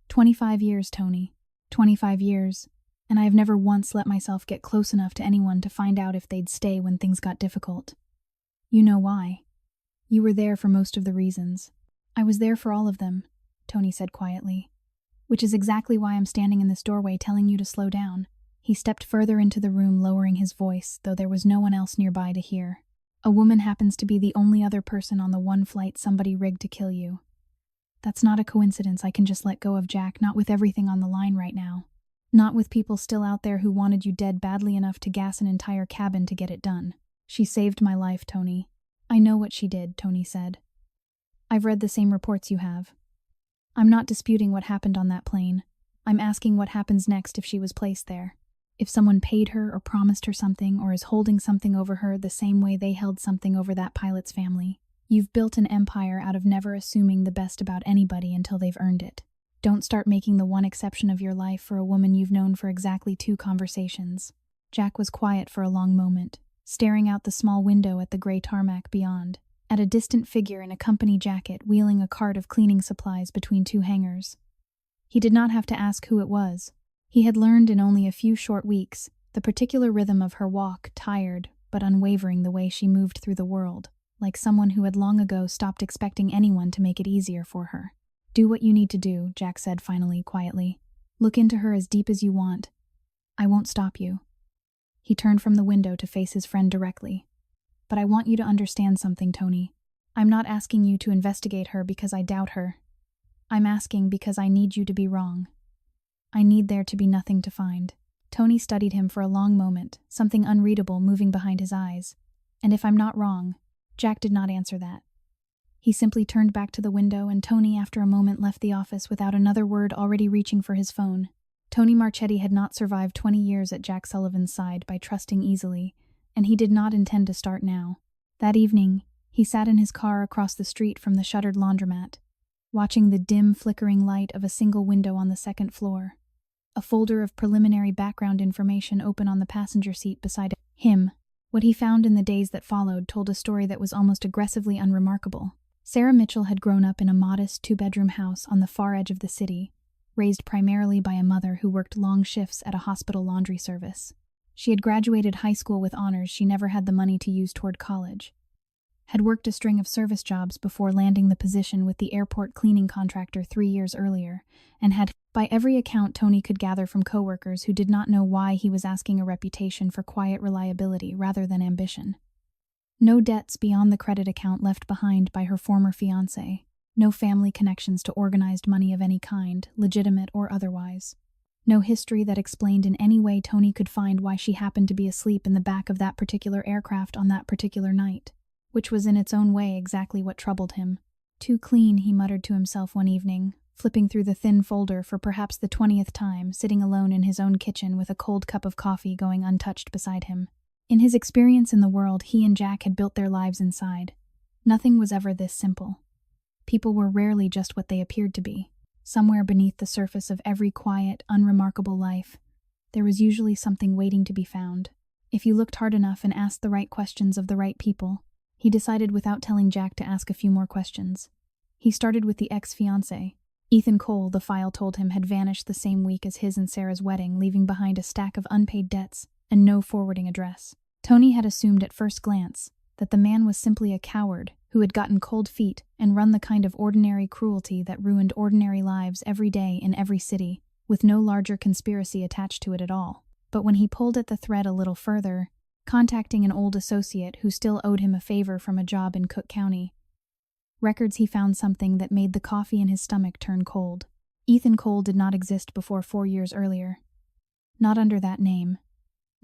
25 years, Tony. 25 years, and I have never once let myself get close enough to anyone to find out if they'd stay when things got difficult. You know why. You were there for most of the reasons. "I was there for all of them," Tony said quietly. "Which is exactly why I'm standing in this doorway telling you to slow down." He stepped further into the room, lowering his voice, though there was no one else nearby to hear. "A woman happens to be the only other person on the one flight somebody rigged to kill you. That's not a coincidence I can just let go of, Jack, not with everything on the line right now. Not with people still out there who wanted you dead badly enough to gas an entire cabin to get it done. She saved my life, Tony." "I know what she did," Tony said. "I've read the same reports you have. I'm not disputing what happened on that plane. I'm asking what happens next if she was placed there. If someone paid her or promised her something or is holding something over her the same way they held something over that pilot's family. You've built an empire out of never assuming the best about anybody until they've earned it. Don't start making the one exception of your life for a woman you've known for exactly 2 conversations." Jack was quiet for a long moment, staring out the small window at the gray tarmac beyond, at a distant figure in a company jacket wheeling a cart of cleaning supplies between 2 hangars. He did not have to ask who it was. He had learned in only a few short weeks the particular rhythm of her walk, tired but unwavering, the way she moved through the world, like someone who had long ago stopped expecting anyone to make it easier for her. "Do what you need to do," Jack said finally, quietly. "Look into her as deep as you want. I won't stop you." He turned from the window to face his friend directly. "But I want you to understand something, Tony. I'm not asking you to investigate her because I doubt her. I'm asking because I need you to be wrong. I need there to be nothing to find." Tony studied him for a long moment, something unreadable moving behind his eyes. "And if I'm not wrong?" Jack did not answer that. He simply turned back to the window, and Tony, after a moment, left the office without another word, already reaching for his phone. Tony Marchetti had not survived 20 years at Jack Sullivan's side by trusting easily, and he did not intend to start now. That evening, he sat in his car across the street from the shuttered laundromat, watching the dim, flickering light of a single window on the second floor. A folder of preliminary background information open on the passenger seat beside him. What he found in the days that followed told a story that was almost aggressively unremarkable. Sarah Mitchell had grown up in a modest two-bedroom house on the far edge of the city, raised primarily by a mother who worked long shifts at a hospital laundry service. She had graduated high school with honors she never had the money to use toward college, had worked a string of service jobs before landing the position with the airport cleaning contractor 3 years earlier, and had, by every account Tony could gather from coworkers who did not know why, he was asking a reputation for quiet reliability rather than ambition. No debts beyond the credit account left behind by her former fiancé. No family connections to organized money of any kind, legitimate or otherwise. No history that explained in any way Tony could find why she happened to be asleep in the back of that particular aircraft on that particular night, which was in its own way exactly what troubled him. Too clean, he muttered to himself one evening, flipping through the thin folder for perhaps the 20th time, sitting alone in his own kitchen with a cold cup of coffee going untouched beside him. In his experience in the world, he and Jack had built their lives inside. Nothing was ever this simple. People were rarely just what they appeared to be. Somewhere beneath the surface of every quiet, unremarkable life, there was usually something waiting to be found. If you looked hard enough and asked the right questions of the right people. He decided without telling Jack to ask a few more questions. He started with the ex-fiancé. Ethan Cole, the file told him, had vanished the same week as his and Sarah's wedding, leaving behind a stack of unpaid debts and no forwarding address. Tony had assumed at first glance that the man was simply a coward who had gotten cold feet and run the kind of ordinary cruelty that ruined ordinary lives every day in every city, with no larger conspiracy attached to it at all. But when he pulled at the thread a little further, contacting an old associate who still owed him a favor from a job in Cook County records, he found something that made the coffee in his stomach turn cold. Ethan Cole did not exist before 4 years earlier. Not under that name.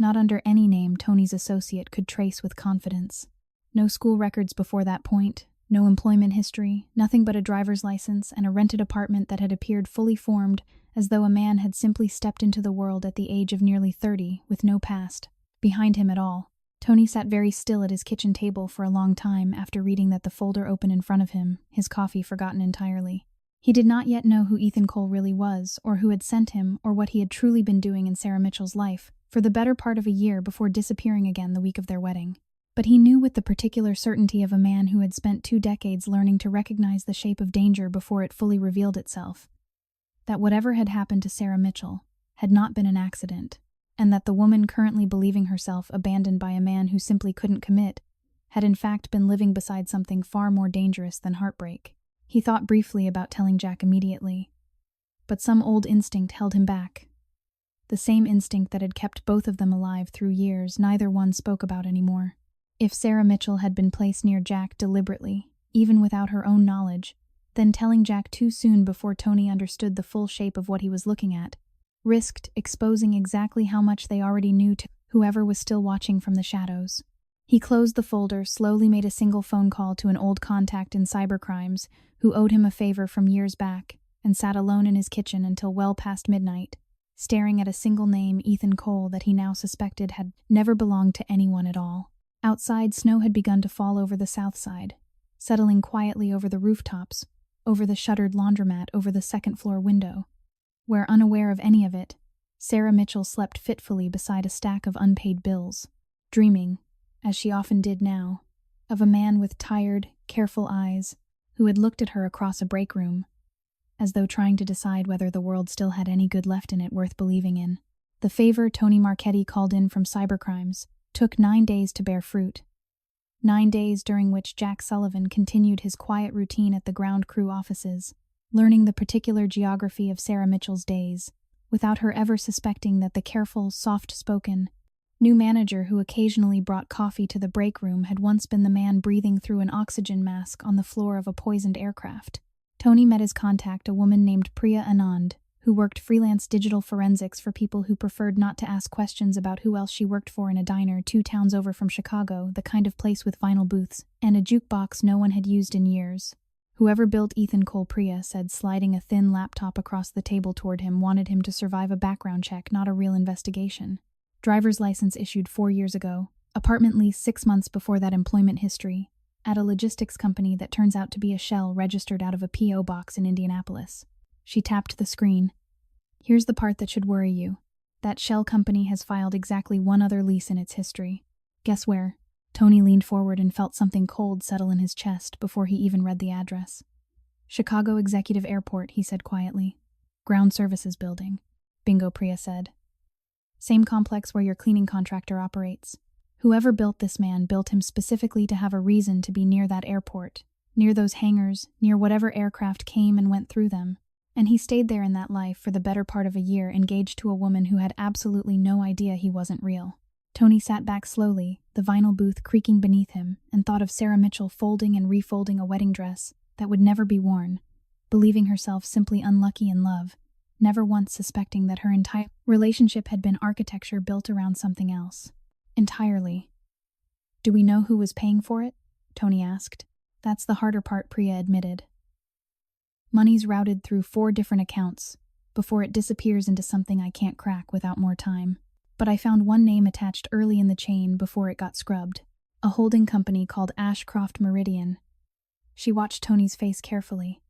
Not under any name Tony's associate could trace with confidence. No school records before that point, no employment history, nothing but a driver's license and a rented apartment that had appeared fully formed, as though a man had simply stepped into the world at the age of nearly 30 with no past behind him at all. Tony sat very still at his kitchen table for a long time after reading that, the folder open in front of him, his coffee forgotten entirely. He did not yet know who Ethan Cole really was, or who had sent him, or what he had truly been doing in Sarah Mitchell's life for the better part of a year before disappearing again the week of their wedding. But he knew with the particular certainty of a man who had spent 2 decades learning to recognize the shape of danger before it fully revealed itself, that whatever had happened to Sarah Mitchell had not been an accident, and that the woman currently believing herself abandoned by a man who simply couldn't commit had in fact been living beside something far more dangerous than heartbreak. He thought briefly about telling Jack immediately, but some old instinct held him back. The same instinct that had kept both of them alive through years neither one spoke about anymore. If Sarah Mitchell had been placed near Jack deliberately, even without her own knowledge, then telling Jack too soon before Tony understood the full shape of what he was looking at risked exposing exactly how much they already knew to whoever was still watching from the shadows. He closed the folder, slowly made a single phone call to an old contact in cybercrimes who owed him a favor from years back, and sat alone in his kitchen until well past midnight, staring at a single name, Ethan Cole, that he now suspected had never belonged to anyone at all. Outside, snow had begun to fall over the south side, settling quietly over the rooftops, over the shuttered laundromat, over the second-floor window, where, unaware of any of it, Sarah Mitchell slept fitfully beside a stack of unpaid bills, dreaming, as she often did now, of a man with tired, careful eyes who had looked at her across a break room, as though trying to decide whether the world still had any good left in it worth believing in. The favor Tony Marchetti called in from cybercrimes took 9 days to bear fruit. 9 days during which Jack Sullivan continued his quiet routine at the ground crew offices, learning the particular geography of Sarah Mitchell's days, without her ever suspecting that the careful, soft-spoken new manager who occasionally brought coffee to the break room had once been the man breathing through an oxygen mask on the floor of a poisoned aircraft. Tony met his contact, a woman named Priya Anand, who worked freelance digital forensics for people who preferred not to ask questions about who else she worked for in a diner 2 towns over from Chicago, the kind of place with vinyl booths and a jukebox no one had used in years. Whoever built Ethan Cole Priya said, sliding a thin laptop across the table toward him, wanted him to survive a background check, not a real investigation. Driver's license issued 4 years ago. Apartment lease 6 months before that. Employment history at a logistics company that turns out to be a shell registered out of a P.O. box in Indianapolis. She tapped the screen. Here's the part that should worry you. That shell company has filed exactly one other lease in its history. Guess where? Tony leaned forward and felt something cold settle in his chest before he even read the address. Chicago Executive Airport, he said quietly. Ground Services Building. Bingo, Priya said. Same complex where your cleaning contractor operates. Whoever built this man built him specifically to have a reason to be near that airport, near those hangars, near whatever aircraft came and went through them. And he stayed there in that life for the better part of a year, engaged to a woman who had absolutely no idea he wasn't real. Tony sat back slowly, the vinyl booth creaking beneath him, and thought of Sarah Mitchell folding and refolding a wedding dress that would never be worn, believing herself simply unlucky in love, never once suspecting that her entire relationship had been architecture built around something else. Entirely. Do we know who was paying for it? Tony asked. That's the harder part, Priya admitted. Money's routed through 4 different accounts before it disappears into something I can't crack without more time. But I found one name attached early in the chain before it got scrubbed. A holding company called Ashcroft Meridian. She watched Tony's face carefully.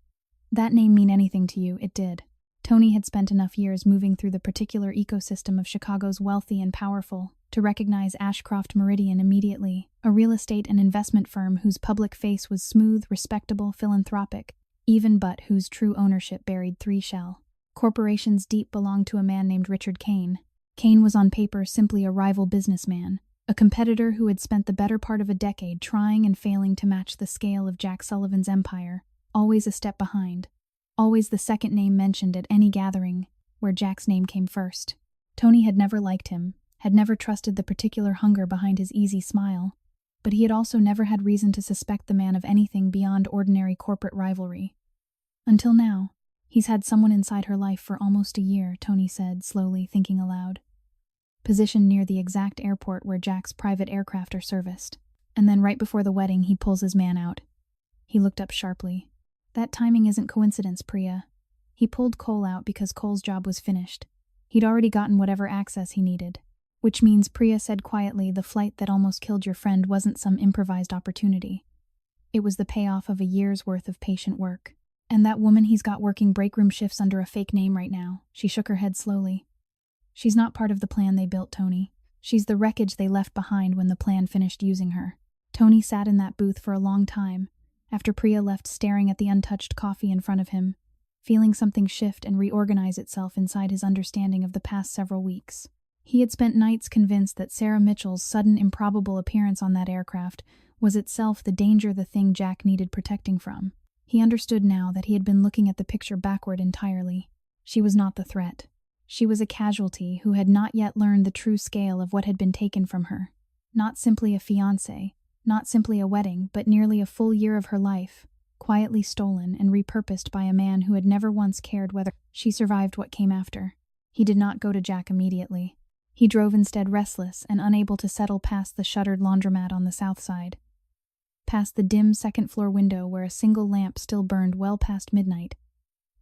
That name mean anything to you? It did. Tony had spent enough years moving through the particular ecosystem of Chicago's wealthy and powerful to recognize Ashcroft Meridian immediately, a real estate and investment firm whose public face was smooth, respectable, philanthropic, even but whose true ownership buried 3 shell corporations deep belonged to a man named Richard Kane. Kane was on paper simply a rival businessman, a competitor who had spent the better part of a decade trying and failing to match the scale of Jack Sullivan's empire, always a step behind, always the second name mentioned at any gathering where Jack's name came first. Tony had never liked him, had never trusted the particular hunger behind his easy smile, but he had also never had reason to suspect the man of anything beyond ordinary corporate rivalry. Until now. He's had someone inside her life for almost a year, Tony said, slowly, thinking aloud. Positioned near the exact airport where Jack's private aircraft are serviced. And then right before the wedding, he pulls his man out. He looked up sharply. That timing isn't coincidence, Priya. He pulled Cole out because Cole's job was finished. He'd already gotten whatever access he needed. Which means, Priya said quietly, the flight that almost killed your friend wasn't some improvised opportunity. It was the payoff of a year's worth of patient work. And that woman he's got working breakroom shifts under a fake name right now. She shook her head slowly. She's not part of the plan they built, Tony. She's the wreckage they left behind when the plan finished using her. Tony sat in that booth for a long time, after Priya left, staring at the untouched coffee in front of him, feeling something shift and reorganize itself inside his understanding of the past several weeks. He had spent nights convinced that Sarah Mitchell's sudden improbable appearance on that aircraft was itself the danger, the thing Jack needed protecting from. He understood now that he had been looking at the picture backward entirely. She was not the threat. She was a casualty who had not yet learned the true scale of what had been taken from her. Not simply a fiancé, not simply a wedding, but nearly a full year of her life, quietly stolen and repurposed by a man who had never once cared whether she survived what came after. He did not go to Jack immediately. He drove instead, restless and unable to settle past the shuttered laundromat on the south side. Past the dim second-floor window where a single lamp still burned well past midnight,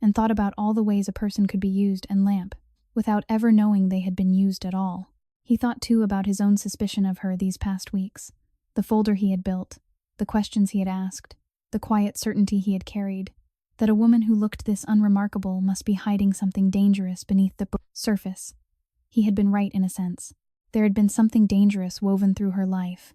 and thought about all the ways a person could be used and lamp, without ever knowing they had been used at all. He thought too about his own suspicion of her these past weeks, the folder he had built, the questions he had asked, the quiet certainty he had carried, that a woman who looked this unremarkable must be hiding something dangerous beneath the surface. He had been right in a sense. There had been something dangerous woven through her life.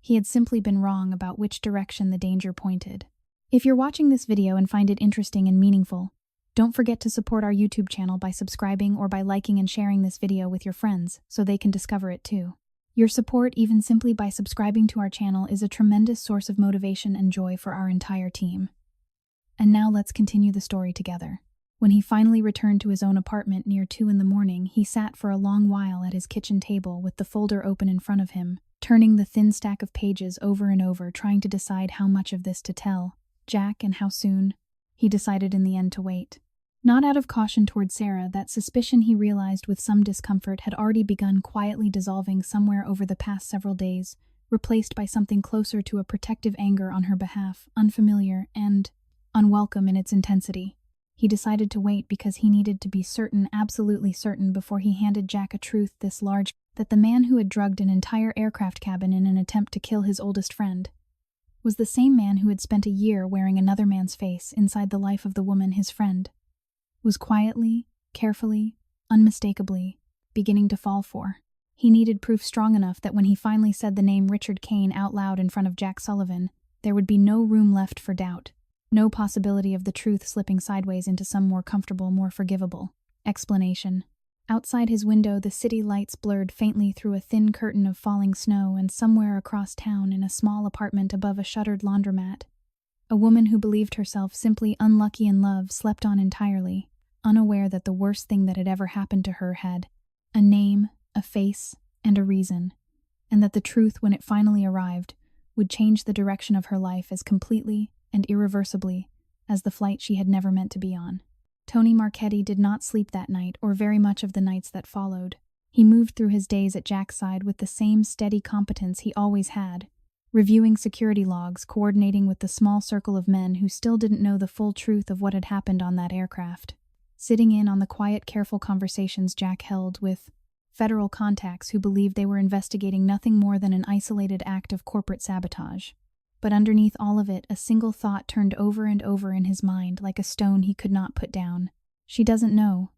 He had simply been wrong about which direction the danger pointed. If you're watching this video and find it interesting and meaningful, don't forget to support our YouTube channel by subscribing or by liking and sharing this video with your friends so they can discover it too. Your support, even simply by subscribing to our channel, is a tremendous source of motivation and joy for our entire team. And now let's continue the story together. When he finally returned to his own apartment near 2 a.m, he sat for a long while at his kitchen table with the folder open in front of him, turning the thin stack of pages over and over, trying to decide how much of this to tell Jack and how soon. He decided in the end to wait. Not out of caution toward Sarah, that suspicion, he realized with some discomfort, had already begun quietly dissolving somewhere over the past several days, replaced by something closer to a protective anger on her behalf, unfamiliar and unwelcome in its intensity. He decided to wait because he needed to be certain, absolutely certain, before he handed Jack a truth this large, that the man who had drugged an entire aircraft cabin in an attempt to kill his oldest friend was the same man who had spent a year wearing another man's face inside the life of the woman, his friend, was quietly, carefully, unmistakably beginning to fall for. He needed proof strong enough that when he finally said the name Richard Kane out loud in front of Jack Sullivan, there would be no room left for doubt, no possibility of the truth slipping sideways into some more comfortable, more forgivable explanation. Outside his window, the city lights blurred faintly through a thin curtain of falling snow, and somewhere across town, in a small apartment above a shuttered laundromat, a woman who believed herself simply unlucky in love slept on entirely, unaware that the worst thing that had ever happened to her had a name, a face, and a reason, and that the truth, when it finally arrived, would change the direction of her life as completely and irreversibly as the flight she had never meant to be on. Tony Marchetti did not sleep that night, or very much of the nights that followed. He moved through his days at Jack's side with the same steady competence he always had, reviewing security logs, coordinating with the small circle of men who still didn't know the full truth of what had happened on that aircraft, sitting in on the quiet, careful conversations Jack held with federal contacts who believed they were investigating nothing more than an isolated act of corporate sabotage. But underneath all of it, a single thought turned over and over in his mind like a stone he could not put down. She doesn't know.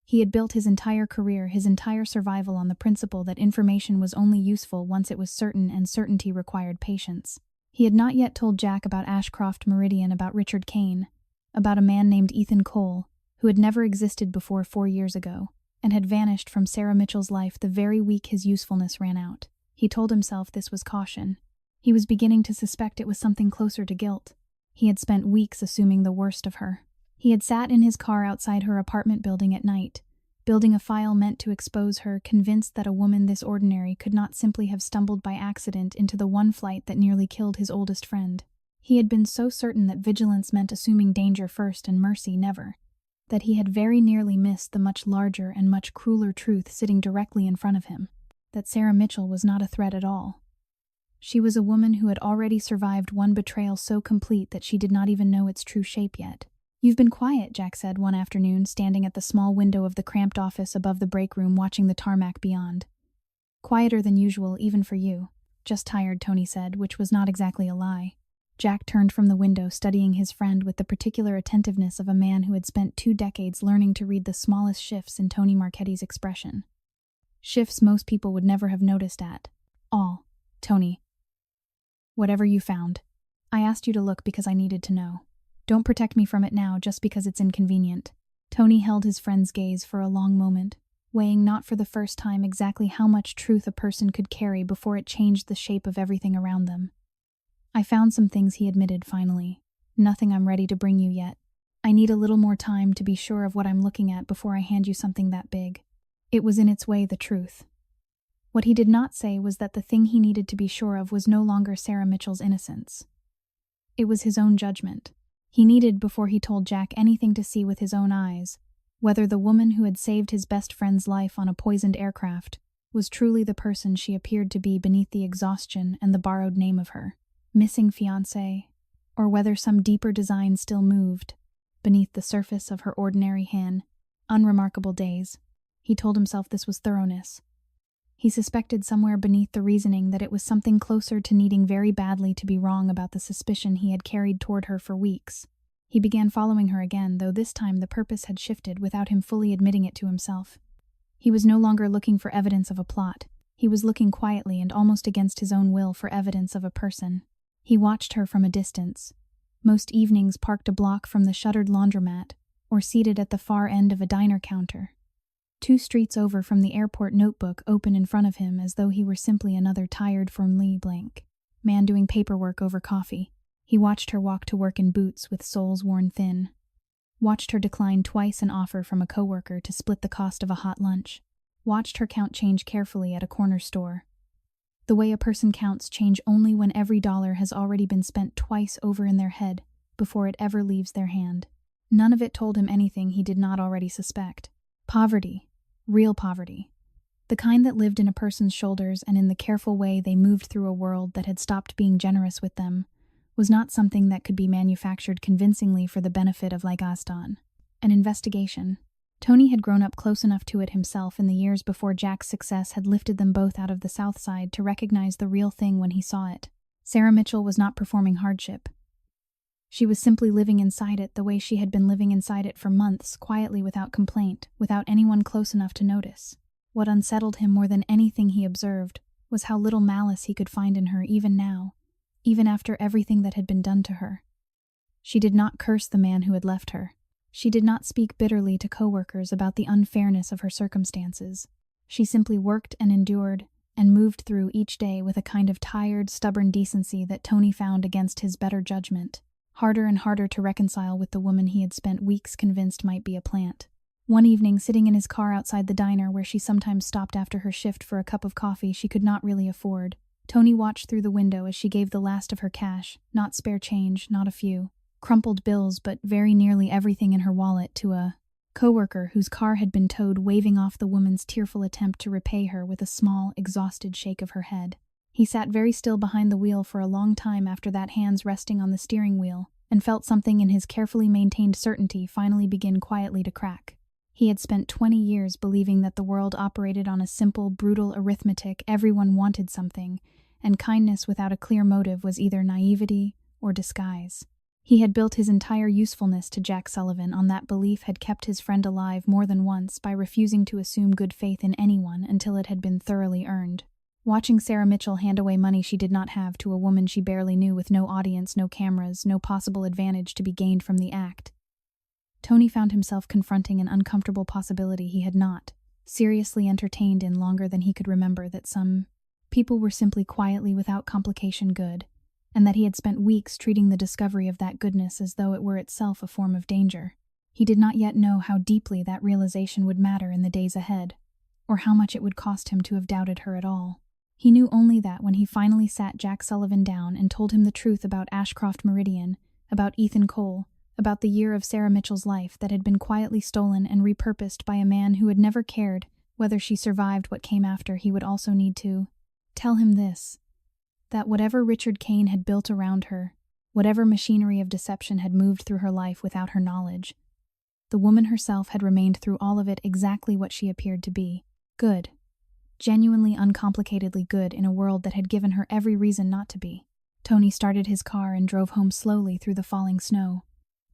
He had built his entire career, his entire survival, on the principle that information was only useful once it was certain, and certainty required patience. He had not yet told Jack about Ashcroft Meridian, about Richard Kane, about a man named Ethan Cole, who had never existed before 4 years ago, and had vanished from Sarah Mitchell's life the very week his usefulness ran out. He told himself this was caution. He was beginning to suspect it was something closer to guilt. He had spent weeks assuming the worst of her. He had sat in his car outside her apartment building at night, building a file meant to expose her, convinced that a woman this ordinary could not simply have stumbled by accident into the one flight that nearly killed his oldest friend. He had been so certain that vigilance meant assuming danger first and mercy never, that he had very nearly missed the much larger and much crueler truth sitting directly in front of him, that Sarah Mitchell was not a threat at all. She was a woman who had already survived one betrayal so complete that she did not even know its true shape yet. "You've been quiet," Jack said one afternoon, standing at the small window of the cramped office above the break room, watching the tarmac beyond. "Quieter than usual, even for you." "Just tired," Tony said, which was not exactly a lie. Jack turned from the window, studying his friend with the particular attentiveness of a man who had spent 2 decades learning to read the smallest shifts in Tony Marchetti's expression. Shifts most people would never have noticed at all. "Tony, whatever you found, I asked you to look because I needed to know. Don't protect me from it now just because it's inconvenient." Tony held his friend's gaze for a long moment, weighing not for the first time exactly how much truth a person could carry before it changed the shape of everything around them. "I found some things," he admitted finally. "Nothing I'm ready to bring you yet. I need a little more time to be sure of what I'm looking at before I hand you something that big." It was in its way the truth. What he did not say was that the thing he needed to be sure of was no longer Sarah Mitchell's innocence. It was his own judgment. He needed, before he told Jack anything, to see with his own eyes whether the woman who had saved his best friend's life on a poisoned aircraft was truly the person she appeared to be beneath the exhaustion and the borrowed name of her missing fiancé, or whether some deeper design still moved beneath the surface of her ordinary, unremarkable days. He told himself this was thoroughness. He suspected somewhere beneath the reasoning that it was something closer to needing very badly to be wrong about the suspicion he had carried toward her for weeks. He began following her again, though this time the purpose had shifted without him fully admitting it to himself. He was no longer looking for evidence of a plot. He was looking quietly and almost against his own will for evidence of a person. He watched her from a distance, most evenings parked a block from the shuttered laundromat or seated at the far end of a diner counter, 2 streets over from the airport, notebook open in front of him as though he were simply another tired, formally blank man doing paperwork over coffee. He watched her walk to work in boots with soles worn thin, watched her decline twice an offer from a coworker to split the cost of a hot lunch, watched her count change carefully at a corner store. The way a person counts change only when every dollar has already been spent twice over in their head before it ever leaves their hand. None of it told him anything he did not already suspect. Poverty. Real poverty. The kind that lived in a person's shoulders and in the careful way they moved through a world that had stopped being generous with them, was not something that could be manufactured convincingly for the benefit of Gaston. An investigation. Tony had grown up close enough to it himself in the years before Jack's success had lifted them both out of the South Side to recognize the real thing when he saw it. Sarah Mitchell was not performing hardship. She was simply living inside it the way she had been living inside it for months, quietly without complaint, without anyone close enough to notice. What unsettled him more than anything he observed was how little malice he could find in her even now, even after everything that had been done to her. She did not curse the man who had left her. She did not speak bitterly to coworkers about the unfairness of her circumstances. She simply worked and endured and moved through each day with a kind of tired, stubborn decency that Tony found against his better judgment, harder and harder to reconcile with the woman he had spent weeks convinced might be a plant. One evening, sitting in his car outside the diner where she sometimes stopped after her shift for a cup of coffee she could not really afford, Tony watched through the window as she gave the last of her cash, not spare change, not a few crumpled bills, but very nearly everything in her wallet, to a coworker whose car had been towed, waving off the woman's tearful attempt to repay her with a small, exhausted shake of her head. He sat very still behind the wheel for a long time after that, hands resting on the steering wheel, and felt something in his carefully maintained certainty finally begin quietly to crack. He had spent 20 years believing that the world operated on a simple, brutal arithmetic. Everyone wanted something, and kindness without a clear motive was either naivety or disguise. He had built his entire usefulness to Jack Sullivan on that belief, had kept his friend alive more than once by refusing to assume good faith in anyone until it had been thoroughly earned. Watching Sarah Mitchell hand away money she did not have to a woman she barely knew, with no audience, no cameras, no possible advantage to be gained from the act, Tony found himself confronting an uncomfortable possibility he had not seriously entertained in longer than he could remember, that some people were simply quietly, without complication, good, and that he had spent weeks treating the discovery of that goodness as though it were itself a form of danger. He did not yet know how deeply that realization would matter in the days ahead, or how much it would cost him to have doubted her at all. He knew only that when he finally sat Jack Sullivan down and told him the truth about Ashcroft Meridian, about Ethan Cole, about the year of Sarah Mitchell's life that had been quietly stolen and repurposed by a man who had never cared whether she survived what came after, he would also need to tell him this: that whatever Richard Kane had built around her, whatever machinery of deception had moved through her life without her knowledge, the woman herself had remained through all of it exactly what she appeared to be: good. Genuinely, uncomplicatedly good in a world that had given her every reason not to be. Tony started his car and drove home slowly through the falling snow,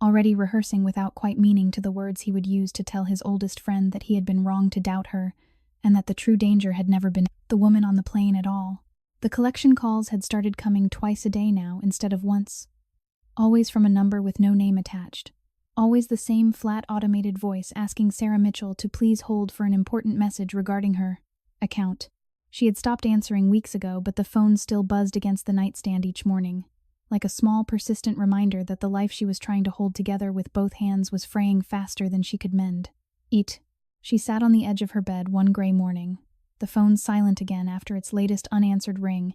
already rehearsing without quite meaning to the words he would use to tell his oldest friend that he had been wrong to doubt her, and that the true danger had never been the woman on the plane at all. The collection calls had started coming twice a day now instead of once, always from a number with no name attached, always the same flat automated voice asking Sarah Mitchell to please hold for an important message regarding her account. She had stopped answering weeks ago, but the phone still buzzed against the nightstand each morning, like a small, persistent reminder that the life she was trying to hold together with both hands was fraying faster than she could mend. She sat on the edge of her bed one gray morning, the phone silent again after its latest unanswered ring,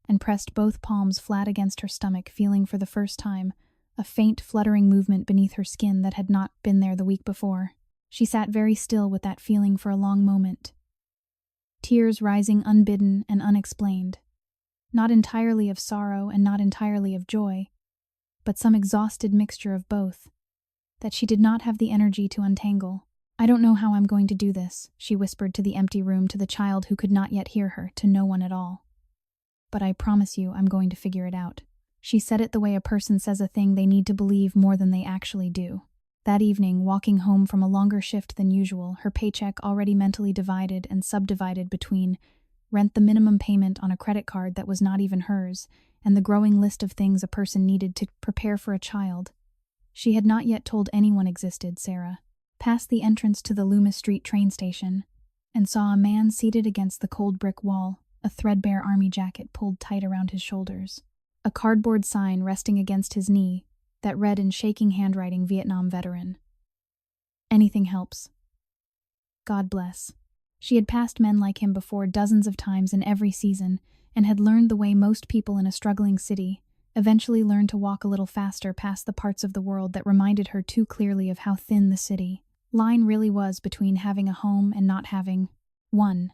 and pressed both palms flat against her stomach, feeling for the first time a faint, fluttering movement beneath her skin that had not been there the week before. She sat very still with that feeling for a long moment, tears rising unbidden and unexplained, not entirely of sorrow and not entirely of joy, but some exhausted mixture of both, that she did not have the energy to untangle. "I don't know how I'm going to do this," she whispered to the empty room, to the child who could not yet hear her, to no one at all. "But I promise you I'm going to figure it out." She said it the way a person says a thing they need to believe more than they actually do. That evening, walking home from a longer shift than usual, her paycheck already mentally divided and subdivided between rent, the minimum payment on a credit card that was not even hers, and the growing list of things a person needed to prepare for a child she had not yet told anyone existed, Sarah passed the entrance to the Loomis Street train station and saw a man seated against the cold brick wall, a threadbare army jacket pulled tight around his shoulders, a cardboard sign resting against his knee that read in shaking handwriting, "Vietnam veteran. Anything helps. God bless." She had passed men like him before dozens of times in every season, and had learned the way most people in a struggling city eventually learned to walk a little faster past the parts of the world that reminded her too clearly of how thin the city line really was between having a home and not having one.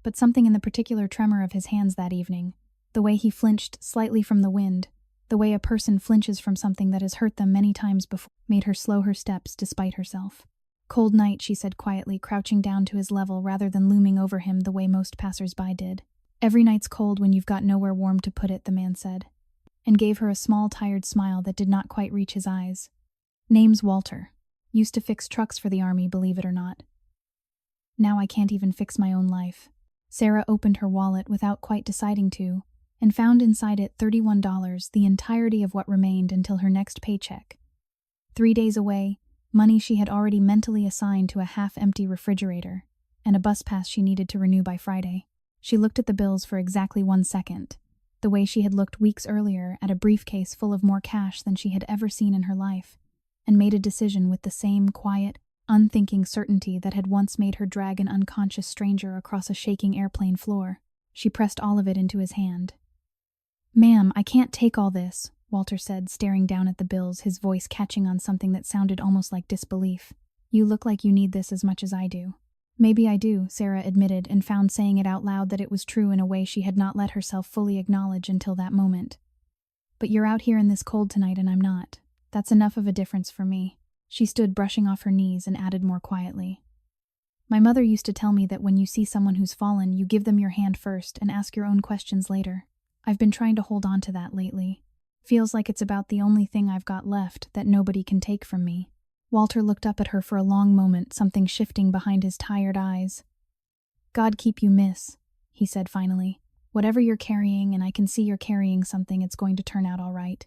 But something in the particular tremor of his hands that evening, the way he flinched slightly from the wind, the way a person flinches from something that has hurt them many times before, made her slow her steps despite herself. "Cold night," she said quietly, crouching down to his level rather than looming over him the way most passers-by did. "Every night's cold when you've got nowhere warm to put it," the man said, and gave her a small, tired smile that did not quite reach his eyes. "Name's Walter. Used to fix trucks for the army, believe it or not. Now I can't even fix my own life." Sarah opened her wallet without quite deciding to, and found inside it $31, the entirety of what remained until her next paycheck. 3 days away, money she had already mentally assigned to a half-empty refrigerator, and a bus pass she needed to renew by Friday. She looked at the bills for exactly 1 second, the way she had looked weeks earlier at a briefcase full of more cash than she had ever seen in her life, and made a decision with the same quiet, unthinking certainty that had once made her drag an unconscious stranger across a shaking airplane floor. She pressed all of it into his hand. "Ma'am, I can't take all this," Walter said, staring down at the bills, his voice catching on something that sounded almost like disbelief. "You look like you need this as much as I do." "Maybe I do," Sarah admitted, and found saying it out loud that it was true in a way she had not let herself fully acknowledge until that moment. "But you're out here in this cold tonight and I'm not. That's enough of a difference for me." She stood brushing off her knees and added more quietly. "My mother used to tell me that when you see someone who's fallen, you give them your hand first and ask your own questions later. I've been trying to hold on to that lately. Feels like it's about the only thing I've got left that nobody can take from me." Walter looked up at her for a long moment, something shifting behind his tired eyes. "God keep you, miss," he said finally. "Whatever you're carrying, and I can see you're carrying something, it's going to turn out all right.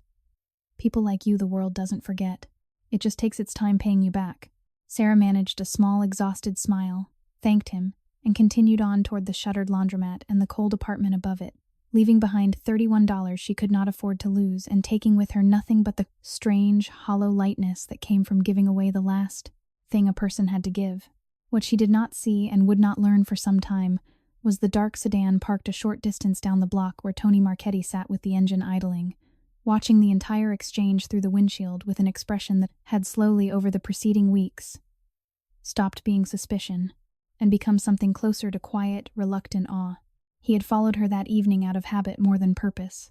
People like you the world doesn't forget. It just takes its time paying you back." Sarah managed a small, exhausted smile, thanked him, and continued on toward the shuttered laundromat and the cold apartment above it, leaving behind $31 she could not afford to lose and taking with her nothing but the strange, hollow lightness that came from giving away the last thing a person had to give. What she did not see and would not learn for some time was the dark sedan parked a short distance down the block where Tony Marchetti sat with the engine idling, watching the entire exchange through the windshield with an expression that had slowly over the preceding weeks stopped being suspicion and become something closer to quiet, reluctant awe. He had followed her that evening out of habit more than purpose,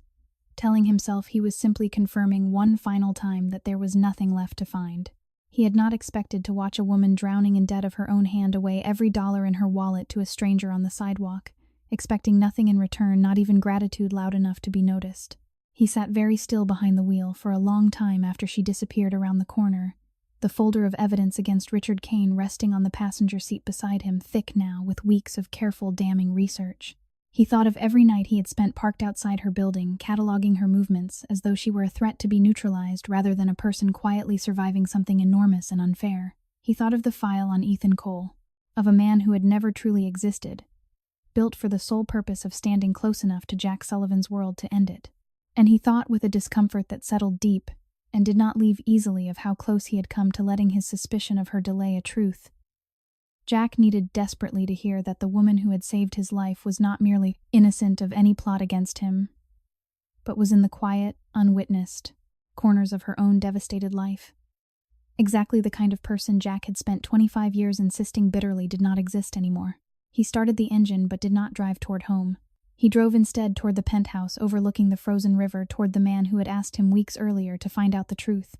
telling himself he was simply confirming one final time that there was nothing left to find. He had not expected to watch a woman drowning in debt of her own hand away every dollar in her wallet to a stranger on the sidewalk, expecting nothing in return, not even gratitude loud enough to be noticed. He sat very still behind the wheel for a long time after she disappeared around the corner, the folder of evidence against Richard Kane resting on the passenger seat beside him, thick now with weeks of careful, damning research. He thought of every night he had spent parked outside her building, cataloging her movements as though she were a threat to be neutralized rather than a person quietly surviving something enormous and unfair. He thought of the file on Ethan Cole, of a man who had never truly existed, built for the sole purpose of standing close enough to Jack Sullivan's world to end it. And he thought with a discomfort that settled deep and did not leave easily of how close he had come to letting his suspicion of her delay a truth. Jack needed desperately to hear that the woman who had saved his life was not merely innocent of any plot against him, but was in the quiet, unwitnessed corners of her own devastated life. Exactly the kind of person Jack had spent 25 years insisting bitterly did not exist anymore. He started the engine but did not drive toward home. He drove instead toward the penthouse overlooking the frozen river, toward the man who had asked him weeks earlier to find out the truth,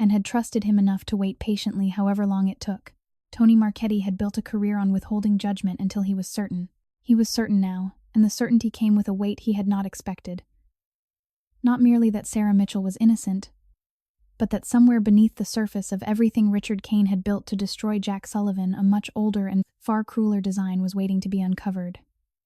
and had trusted him enough to wait patiently however long it took. Tony Marchetti had built a career on withholding judgment until he was certain. He was certain now, and the certainty came with a weight he had not expected. Not merely that Sarah Mitchell was innocent, but that somewhere beneath the surface of everything Richard Kane had built to destroy Jack Sullivan, a much older and far crueler design was waiting to be uncovered,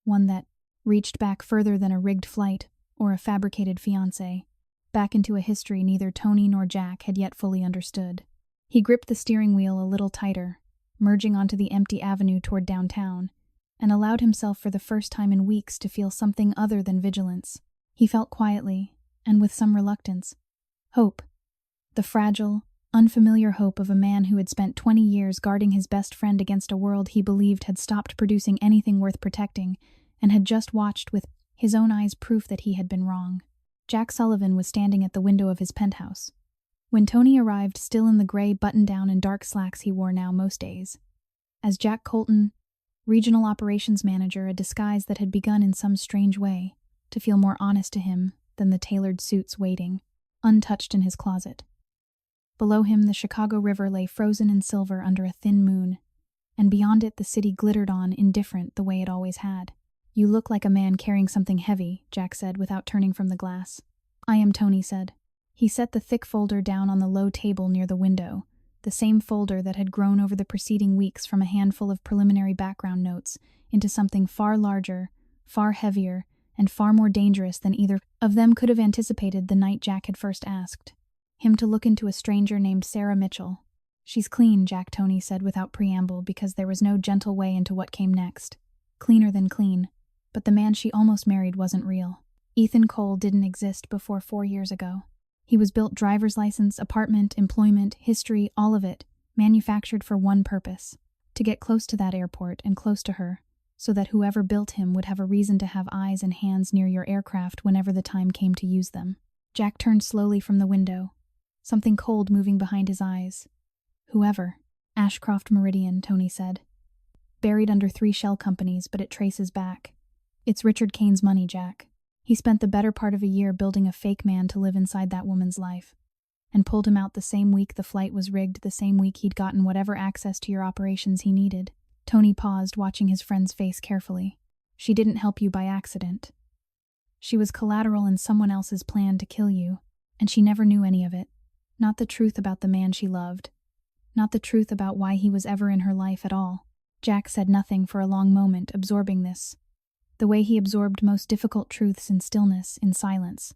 one that reached back further than a rigged flight or a fabricated fiancé, back into a history neither Tony nor Jack had yet fully understood. He gripped the steering wheel a little tighter, merging onto the empty avenue toward downtown, and allowed himself for the first time in weeks to feel something other than vigilance. He felt quietly, and with some reluctance, hope. The fragile, unfamiliar hope of a man who had spent 20 years guarding his best friend against a world he believed had stopped producing anything worth protecting, and had just watched with his own eyes proof that he had been wrong. Jack Sullivan was standing at the window of his penthouse. When Tony arrived, still in the gray button-down and dark slacks he wore now most days. As Jack Colton, regional operations manager, a disguise that had begun in some strange way to feel more honest to him than the tailored suits waiting, untouched in his closet. Below him, the Chicago River lay frozen in silver under a thin moon, and beyond it the city glittered on, indifferent the way it always had. "You look like a man carrying something heavy," Jack said without turning from the glass. "I am," Tony said. He set the thick folder down on the low table near the window, the same folder that had grown over the preceding weeks from a handful of preliminary background notes into something far larger, far heavier, and far more dangerous than either of them could have anticipated the night Jack had first asked him to look into a stranger named Sarah Mitchell. "She's clean," Jack Tony said without preamble, because there was no gentle way into what came next. Cleaner than clean. But the man she almost married wasn't real. Ethan Cole didn't exist before 4 years ago. He was built driver's license, apartment, employment, history, all of it, manufactured for one purpose: to get close to that airport and close to her, so that whoever built him would have a reason to have eyes and hands near your aircraft whenever the time came to use them. Jack turned slowly from the window, something cold moving behind his eyes. "Whoever. Ashcroft Meridian," Tony said. "Buried under 3 shell companies, but it traces back. It's Richard Kane's money, Jack. He spent the better part of a year building a fake man to live inside that woman's life, and pulled him out the same week the flight was rigged, the same week he'd gotten whatever access to your operations he needed." Tony paused, watching his friend's face carefully. "She didn't help you by accident. She was collateral in someone else's plan to kill you, and she never knew any of it. Not the truth about the man she loved. Not the truth about why he was ever in her life at all." Jack said nothing for a long moment, absorbing this. The way he absorbed most difficult truths in stillness, in silence,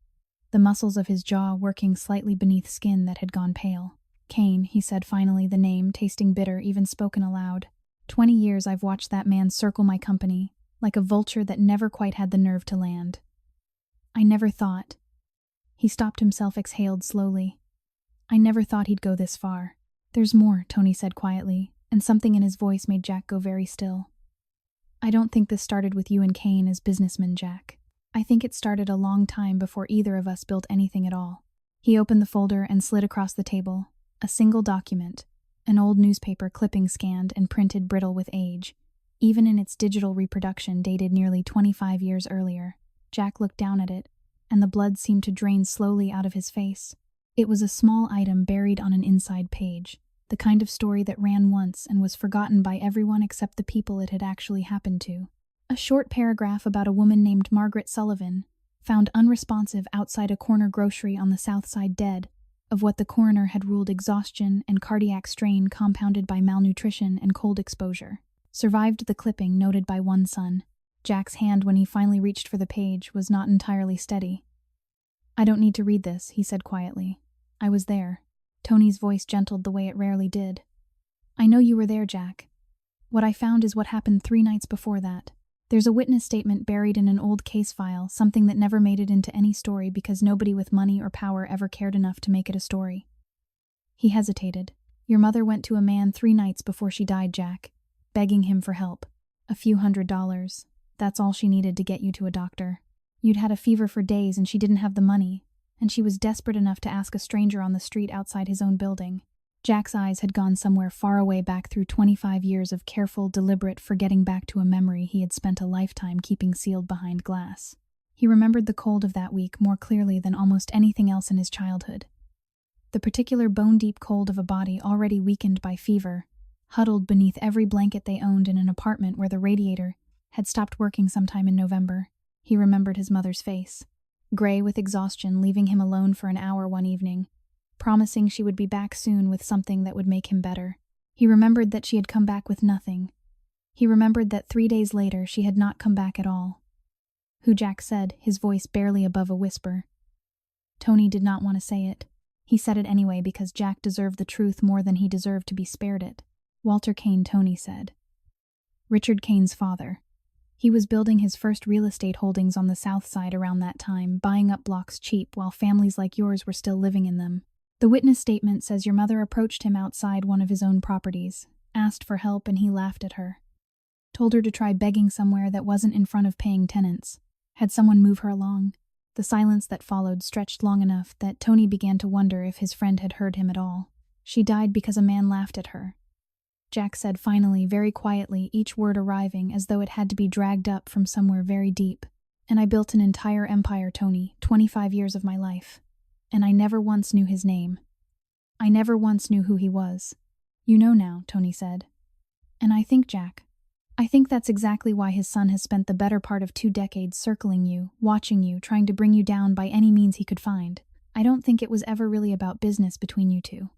the muscles of his jaw working slightly beneath skin that had gone pale. "Kane," he said finally, the name, tasting bitter, even spoken aloud. 20 years I've watched that man circle my company, like a vulture that never quite had the nerve to land. I never thought—" He stopped himself, exhaled slowly. "I never thought he'd go this far." "There's more," Tony said quietly, and something in his voice made Jack go very still. "I don't think this started with you and Kane as businessmen, Jack. I think it started a long time before either of us built anything at all." He opened the folder and slid across the table. A single document, an old newspaper clipping scanned and printed brittle with age, even in its digital reproduction dated nearly 25 years earlier. Jack looked down at it, and the blood seemed to drain slowly out of his face. It was a small item buried on an inside page, the kind of story that ran once and was forgotten by everyone except the people it had actually happened to. A short paragraph about a woman named Margaret Sullivan, found unresponsive outside a corner grocery on the South Side, dead of what the coroner had ruled exhaustion and cardiac strain compounded by malnutrition and cold exposure. Survived the clipping, noted by one son. Jack's hand, when he finally reached for the page, was not entirely steady. "I don't need to read this," he said quietly. "I was there." Tony's voice gentled the way it rarely did. "I know you were there, Jack. What I found is what happened 3 nights before that. There's a witness statement buried in an old case file, something that never made it into any story because nobody with money or power ever cared enough to make it a story." He hesitated. "Your mother went to a man 3 nights before she died, Jack, begging him for help. A few $100s. That's all she needed to get you to a doctor. You'd had a fever for days and she didn't have the money, and she was desperate enough to ask a stranger on the street outside his own building." Jack's eyes had gone somewhere far away back through 25 years of careful, deliberate forgetting back to a memory he had spent a lifetime keeping sealed behind glass. He remembered the cold of that week more clearly than almost anything else in his childhood. The particular bone-deep cold of a body already weakened by fever, huddled beneath every blanket they owned in an apartment where the radiator had stopped working sometime in November. He remembered his mother's face, gray with exhaustion, leaving him alone for an hour one evening, promising she would be back soon with something that would make him better. He remembered that she had come back with nothing. He remembered that 3 days later she had not come back at all. "Who?" Jack said, his voice barely above a whisper. Tony did not want to say it. He said it anyway because Jack deserved the truth more than he deserved to be spared it. "Walter Kane," Tony said. "Richard Kane's father. He was building his first real estate holdings on the South Side around that time, buying up blocks cheap while families like yours were still living in them. The witness statement says your mother approached him outside one of his own properties, asked for help, and he laughed at her. Told her to try begging somewhere that wasn't in front of paying tenants. Had someone move her along. The silence that followed stretched long enough that Tony began to wonder if his friend had heard him at all. "She died because a man laughed at her," Jack said finally, very quietly, each word arriving as though it had to be dragged up from somewhere very deep. "And I built an entire empire, Tony, 25 years of my life. And I never once knew his name. I never once knew who he was." "You know now," Tony said. "And I think, Jack, I think that's exactly why his son has spent the better part of 2 decades circling you, watching you, trying to bring you down by any means he could find. I don't think it was ever really about business between you two.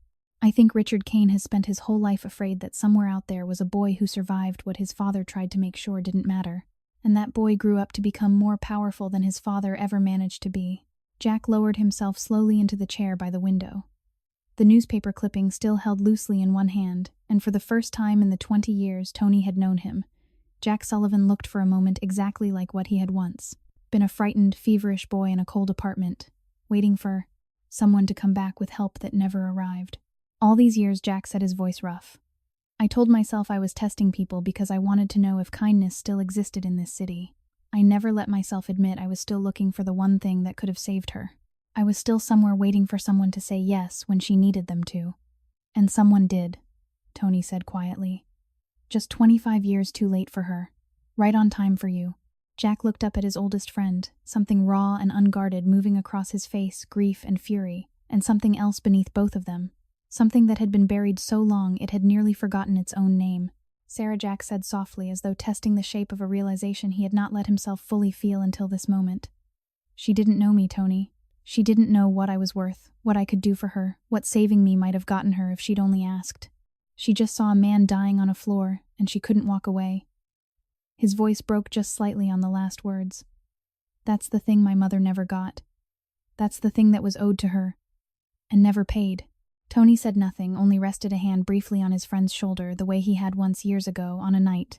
I think Richard Kane has spent his whole life afraid that somewhere out there was a boy who survived what his father tried to make sure didn't matter. And that boy grew up to become more powerful than his father ever managed to be." Jack lowered himself slowly into the chair by the window. The newspaper clipping still held loosely in one hand, and for the first time in the 20 years Tony had known him, Jack Sullivan looked for a moment exactly like what he had once been, a frightened, feverish boy in a cold apartment, waiting for someone to come back with help that never arrived. "All these years," Jack said, his voice rough, "I told myself I was testing people because I wanted to know if kindness still existed in this city. I never let myself admit I was still looking for the one thing that could have saved her. I was still somewhere waiting for someone to say yes when she needed them to. And someone did," Tony said quietly. "Just 25 years too late for her. Right on time for you." Jack looked up at his oldest friend, something raw and unguarded moving across his face, grief and fury, and something else beneath both of them. Something that had been buried so long it had nearly forgotten its own name. "Sarah," Jack said softly, as though testing the shape of a realization he had not let himself fully feel until this moment. "She didn't know me, Tony. She didn't know what I was worth, what I could do for her, what saving me might have gotten her if she'd only asked. She just saw a man dying on a floor, and she couldn't walk away." His voice broke just slightly on the last words. "That's the thing my mother never got. That's the thing that was owed to her, and never paid." Tony said nothing, only rested a hand briefly on his friend's shoulder the way he had once years ago on a night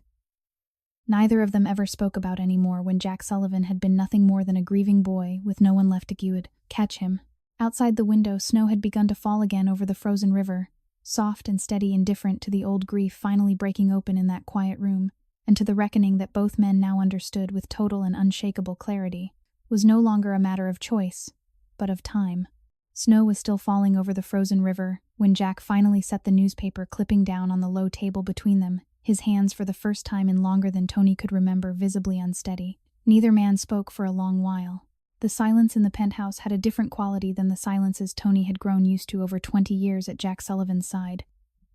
neither of them ever spoke about anymore, when Jack Sullivan had been nothing more than a grieving boy with no one left to catch him. Outside the window, snow had begun to fall again over the frozen river, soft and steady, indifferent to the old grief finally breaking open in that quiet room, and to the reckoning that both men now understood with total and unshakable clarity was no longer a matter of choice, but of time. Snow was still falling over the frozen river when Jack finally set the newspaper clipping down on the low table between them, his hands for the first time in longer than Tony could remember visibly unsteady. Neither man spoke for a long while. The silence in the penthouse had a different quality than the silences Tony had grown used to over 20 years at Jack Sullivan's side.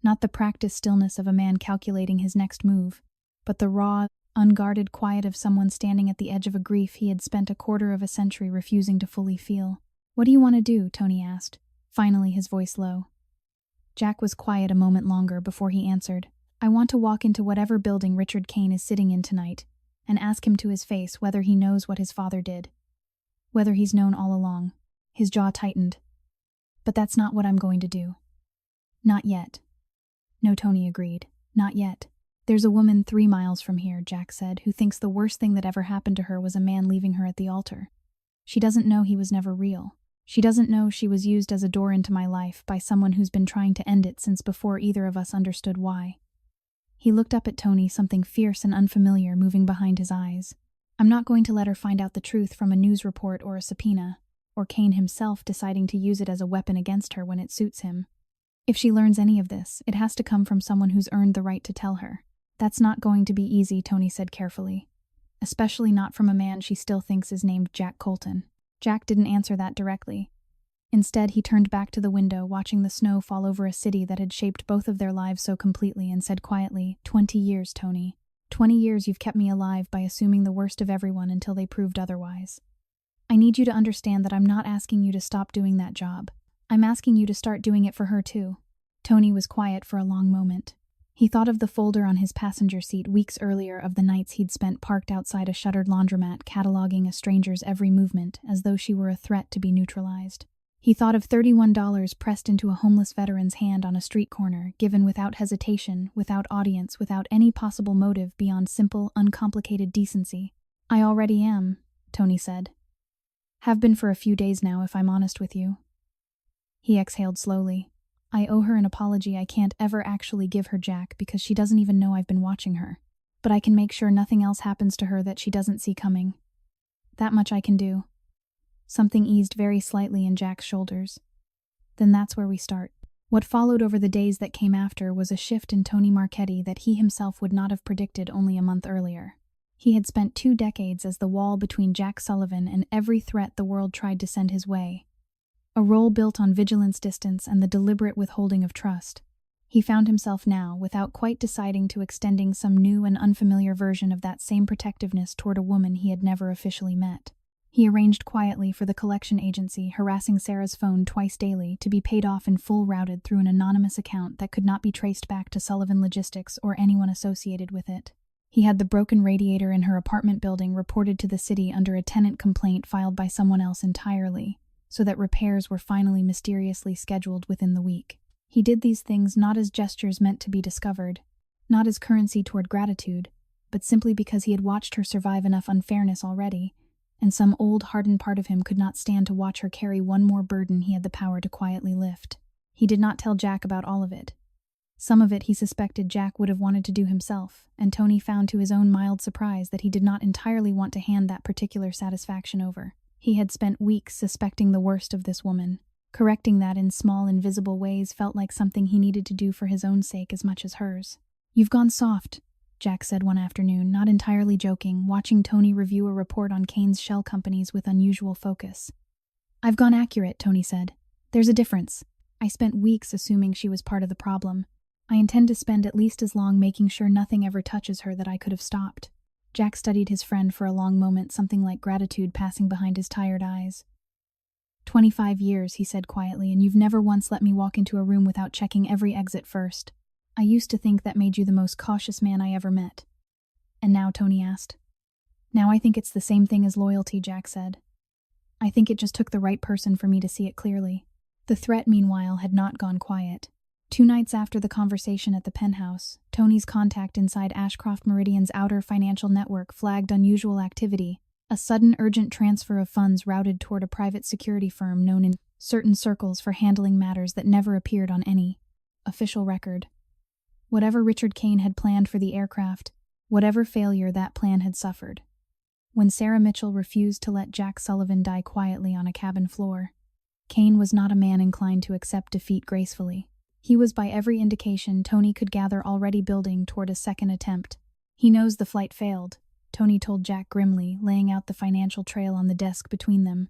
Not the practiced stillness of a man calculating his next move, but the raw, unguarded quiet of someone standing at the edge of a grief he had spent a quarter of a century refusing to fully feel. "What do you want to do?" Tony asked, finally, his voice low. Jack was quiet a moment longer before he answered. "I want to walk into whatever building Richard Kane is sitting in tonight and ask him to his face whether he knows what his father did. Whether he's known all along." His jaw tightened. "But that's not what I'm going to do." "Not yet." "No," Tony agreed. "Not yet. There's a woman 3 miles from here," Jack said, "who thinks the worst thing that ever happened to her was a man leaving her at the altar. She doesn't know he was never real. She doesn't know she was used as a door into my life by someone who's been trying to end it since before either of us understood why." He looked up at Tony, something fierce and unfamiliar moving behind his eyes. "I'm not going to let her find out the truth from a news report or a subpoena, or Kane himself deciding to use it as a weapon against her when it suits him. If she learns any of this, it has to come from someone who's earned the right to tell her. That's not going to be easy," Tony said carefully. "Especially not from a man she still thinks is named Jack Colton." Jack didn't answer that directly. Instead, he turned back to the window, watching the snow fall over a city that had shaped both of their lives so completely, and said quietly, 20 years, Tony. 20 years you've kept me alive by assuming the worst of everyone until they proved otherwise. I need you to understand that I'm not asking you to stop doing that job. I'm asking you to start doing it for her too." Tony was quiet for a long moment. He thought of the folder on his passenger seat weeks earlier, of the nights he'd spent parked outside a shuttered laundromat cataloging a stranger's every movement as though she were a threat to be neutralized. He thought of $31 pressed into a homeless veteran's hand on a street corner, given without hesitation, without audience, without any possible motive beyond simple, uncomplicated decency. "I already am," Tony said. "Have been for a few days now, if I'm honest with you." He exhaled slowly. "I owe her an apology I can't ever actually give her, Jack, because she doesn't even know I've been watching her. But I can make sure nothing else happens to her that she doesn't see coming. That much I can do." Something eased very slightly in Jack's shoulders. Then that's where we start. What followed over the days that came after was a shift in Tony Marchetti that he himself would not have predicted only a month earlier. He had spent 2 decades as the wall between Jack Sullivan and every threat the world tried to send his way. A role built on vigilance, distance, and the deliberate withholding of trust. He found himself now, without quite deciding, to extending some new and unfamiliar version of that same protectiveness toward a woman he had never officially met. He arranged quietly for the collection agency harassing Sarah's phone twice daily to be paid off in full, routed through an anonymous account that could not be traced back to Sullivan Logistics or anyone associated with it. He had the broken radiator in her apartment building reported to the city under a tenant complaint filed by someone else entirely, so that repairs were finally mysteriously scheduled within the week. He did these things not as gestures meant to be discovered, not as currency toward gratitude, but simply because he had watched her survive enough unfairness already, and some old, hardened part of him could not stand to watch her carry one more burden he had the power to quietly lift. He did not tell Jack about all of it. Some of it he suspected Jack would have wanted to do himself, and Tony found to his own mild surprise that he did not entirely want to hand that particular satisfaction over. He had spent weeks suspecting the worst of this woman. Correcting that in small, invisible ways felt like something he needed to do for his own sake as much as hers. "You've gone soft," Jack said one afternoon, not entirely joking, watching Tony review a report on Kane's shell companies with unusual focus. "I've gone accurate," Tony said. "There's a difference. I spent weeks assuming she was part of the problem. I intend to spend at least as long making sure nothing ever touches her that I could have stopped." Jack studied his friend for a long moment, something like gratitude passing behind his tired eyes. 25 years, he said quietly, and you've never once let me walk into a room without checking every exit first. I used to think that made you the most cautious man I ever met." "And now?" Tony asked. "Now I think it's the same thing as loyalty," Jack said. "I think it just took the right person for me to see it clearly." The threat, meanwhile, had not gone quiet. 2 nights after the conversation at the penthouse, Tony's contact inside Ashcroft Meridian's outer financial network flagged unusual activity. A sudden urgent transfer of funds routed toward a private security firm known in certain circles for handling matters that never appeared on any official record. Whatever Richard Kane had planned for the aircraft, whatever failure that plan had suffered. When Sarah Mitchell refused to let Jack Sullivan die quietly on a cabin floor, Kane was not a man inclined to accept defeat gracefully. He was, by every indication Tony could gather, already building toward a second attempt. "He knows the flight failed," Tony told Jack grimly, laying out the financial trail on the desk between them.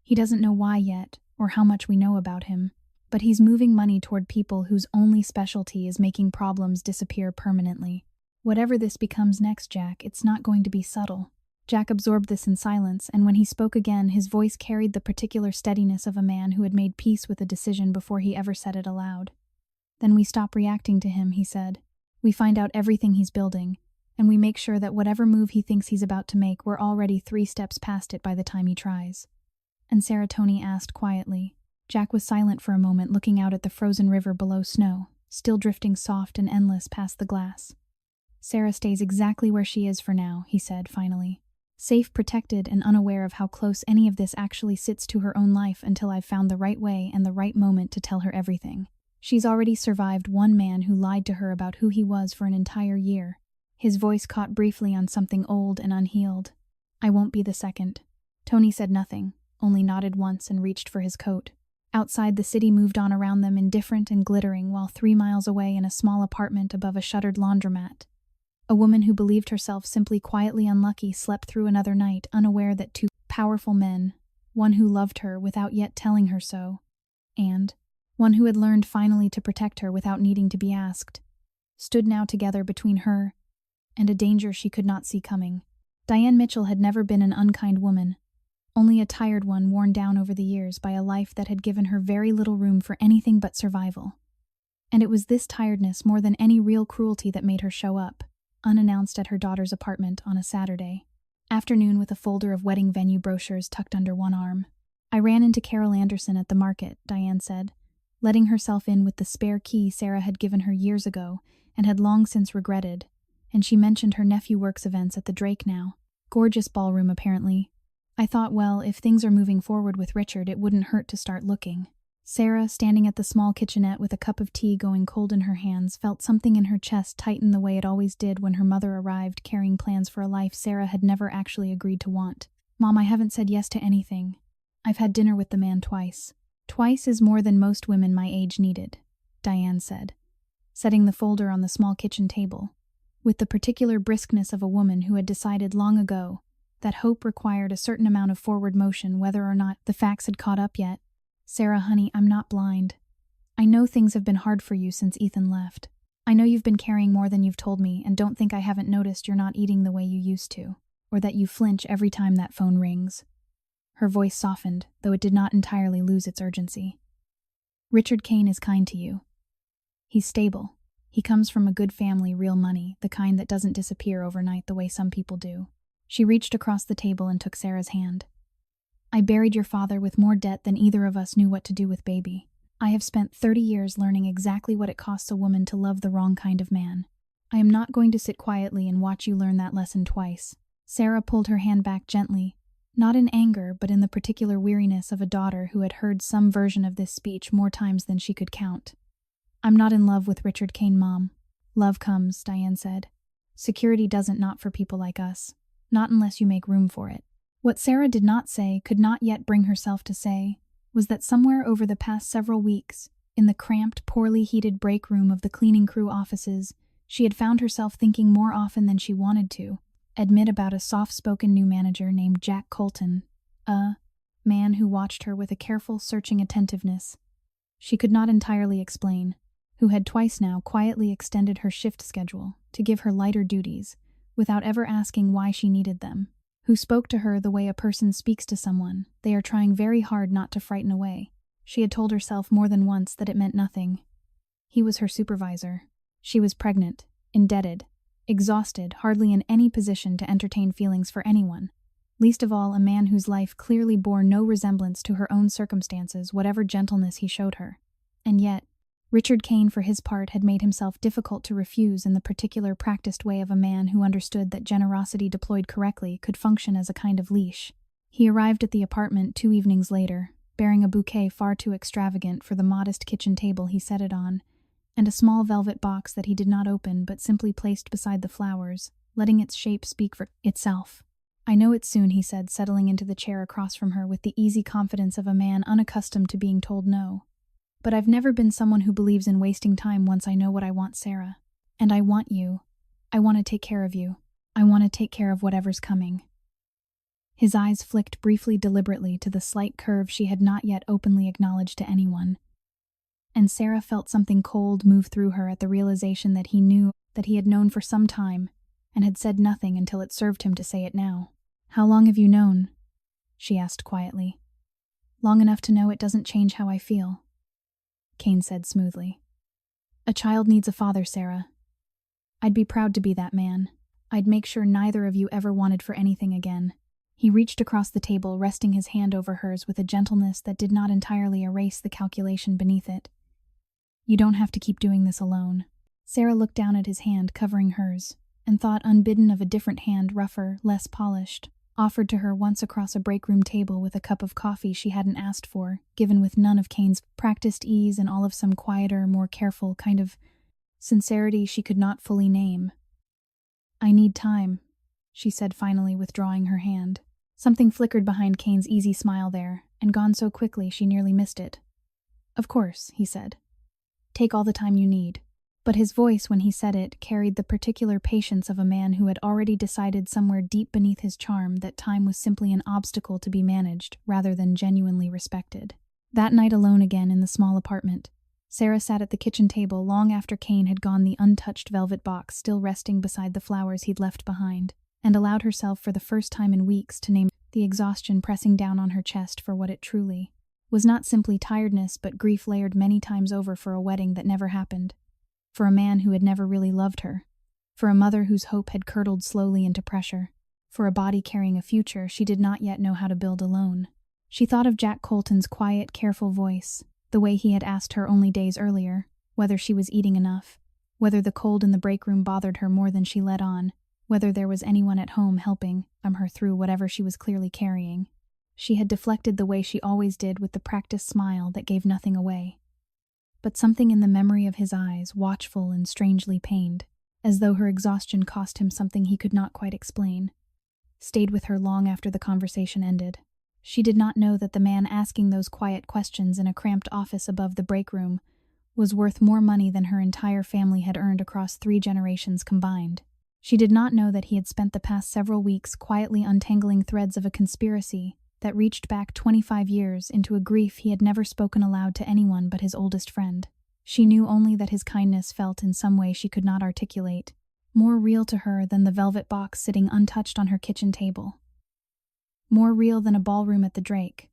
"He doesn't know why yet, or how much we know about him, but he's moving money toward people whose only specialty is making problems disappear permanently. Whatever this becomes next, Jack, it's not going to be subtle." Jack absorbed this in silence, and when he spoke again, his voice carried the particular steadiness of a man who had made peace with a decision before he ever said it aloud. "Then we stop reacting to him," he said. "We find out everything he's building, and we make sure that whatever move he thinks he's about to make, we're already 3 steps past it by the time he tries." "And Sarah?" Tony asked quietly. Jack was silent for a moment, looking out at the frozen river below, snow, still drifting soft and endless past the glass. "Sarah stays exactly where she is for now," he said finally. "Safe, protected, and unaware of how close any of this actually sits to her own life until I've found the right way and the right moment to tell her everything. She's already survived one man who lied to her about who he was for an entire year." His voice caught briefly on something old and unhealed. "I won't be the second." Tony said nothing, only nodded once and reached for his coat. Outside, the city moved on around them, indifferent and glittering, while 3 miles away in a small apartment above a shuttered laundromat, a woman who believed herself simply quietly unlucky slept through another night, unaware that 2 powerful men, one who loved her without yet telling her so, and one who had learned finally to protect her without needing to be asked, stood now together between her and a danger she could not see coming. Diane Mitchell had never been an unkind woman, only a tired one worn down over the years by a life that had given her very little room for anything but survival. And it was this tiredness more than any real cruelty that made her show up, unannounced at her daughter's apartment on a Saturday afternoon with a folder of wedding venue brochures tucked under one arm. "I ran into Carol Anderson at the market," Diane said, letting herself in with the spare key Sarah had given her years ago and had long since regretted, and she mentioned her nephew works events at the Drake now. Gorgeous ballroom, apparently. "I thought, well, if things are moving forward with Richard, it wouldn't hurt to start looking." Sarah, standing at the small kitchenette with a cup of tea going cold in her hands, felt something in her chest tighten the way it always did when her mother arrived carrying plans for a life Sarah had never actually agreed to want. "Mom, I haven't said yes to anything. I've had dinner with the man twice. Twice is more than most women my age needed, Diane said, setting the folder on the small kitchen table, with the particular briskness of a woman who had decided long ago that hope required a certain amount of forward motion whether or not the facts had caught up yet. Sarah, honey, I'm not blind. I know things have been hard for you since Ethan left. I know you've been carrying more than you've told me, and don't think I haven't noticed you're not eating the way you used to, or that you flinch every time that phone rings. Her voice softened, though it did not entirely lose its urgency. Richard Kane is kind to you. He's stable. He comes from a good family, real money, the kind that doesn't disappear overnight the way some people do. She reached across the table and took Sarah's hand. I buried your father with more debt than either of us knew what to do with, baby. I have spent 30 years learning exactly what it costs a woman to love the wrong kind of man. I am not going to sit quietly and watch you learn that lesson twice. Sarah pulled her hand back gently, not in anger but in the particular weariness of a daughter who had heard some version of this speech more times than she could count. I'm not in love with Richard Kane, Mom. Love comes, Diane said. Security doesn't, not for people like us. Not unless you make room for it. What Sarah did not say, could not yet bring herself to say, was that somewhere over the past several weeks, in the cramped, poorly heated break room of the cleaning crew offices, she had found herself thinking more often than she wanted to admit about a soft-spoken new manager named Jack Colton, a man who watched her with a careful, searching attentiveness she could not entirely explain, who had twice now quietly extended her shift schedule to give her lighter duties, without ever asking why she needed them, who spoke to her the way a person speaks to someone they are trying very hard not to frighten away. She had told herself more than once that it meant nothing. He was her supervisor. She was pregnant, indebted, exhausted, hardly in any position to entertain feelings for anyone, least of all a man whose life clearly bore no resemblance to her own circumstances, whatever gentleness he showed her. And yet, Richard Kane, for his part, had made himself difficult to refuse in the particular practiced way of a man who understood that generosity deployed correctly could function as a kind of leash. He arrived at the apartment 2 evenings later, bearing a bouquet far too extravagant for the modest kitchen table he set it on, and a small velvet box that he did not open but simply placed beside the flowers, letting its shape speak for itself. I know it soon, he said, settling into the chair across from her with the easy confidence of a man unaccustomed to being told no. But I've never been someone who believes in wasting time once I know what I want, Sarah. And I want you. I want to take care of you. I want to take care of whatever's coming. His eyes flicked briefly, deliberately, to the slight curve she had not yet openly acknowledged to anyone. And Sarah felt something cold move through her at the realization that he knew, that he had known for some time, and had said nothing until it served him to say it now. How long have you known? She asked quietly. Long enough to know it doesn't change how I feel, Kane said smoothly. A child needs a father, Sarah. I'd be proud to be that man. I'd make sure neither of you ever wanted for anything again. He reached across the table, resting his hand over hers with a gentleness that did not entirely erase the calculation beneath it. You don't have to keep doing this alone. Sarah looked down at his hand covering hers, and thought unbidden of a different hand, rougher, less polished, offered to her once across a break-room table with a cup of coffee she hadn't asked for, given with none of Kane's practiced ease and all of some quieter, more careful kind of sincerity she could not fully name. I need time, she said finally, withdrawing her hand. Something flickered behind Kane's easy smile there, and gone so quickly she nearly missed it. Of course, he said. Take all the time you need. But his voice, when he said it, carried the particular patience of a man who had already decided somewhere deep beneath his charm that time was simply an obstacle to be managed rather than genuinely respected. That night, alone again in the small apartment, Sarah sat at the kitchen table long after Kane had gone, the untouched velvet box still resting beside the flowers he'd left behind, and allowed herself for the first time in weeks to name the exhaustion pressing down on her chest for what it truly was, not simply tiredness but grief layered many times over for a wedding that never happened, for a man who had never really loved her, for a mother whose hope had curdled slowly into pressure, for a body carrying a future she did not yet know how to build alone. She thought of Jack Colton's quiet, careful voice, the way he had asked her only days earlier whether she was eating enough, whether the cold in the break room bothered her more than she let on, whether there was anyone at home helping her through whatever she was clearly carrying. She had deflected the way she always did, with the practiced smile that gave nothing away. But something in the memory of his eyes, watchful and strangely pained, as though her exhaustion cost him something he could not quite explain, stayed with her long after the conversation ended. She did not know that the man asking those quiet questions in a cramped office above the break room was worth more money than her entire family had earned across 3 generations combined. She did not know that he had spent the past several weeks quietly untangling threads of a conspiracy that reached back 25 years into a grief he had never spoken aloud to anyone but his oldest friend. She knew only that his kindness felt in some way she could not articulate, more real to her than the velvet box sitting untouched on her kitchen table. More real than a ballroom at the Drake.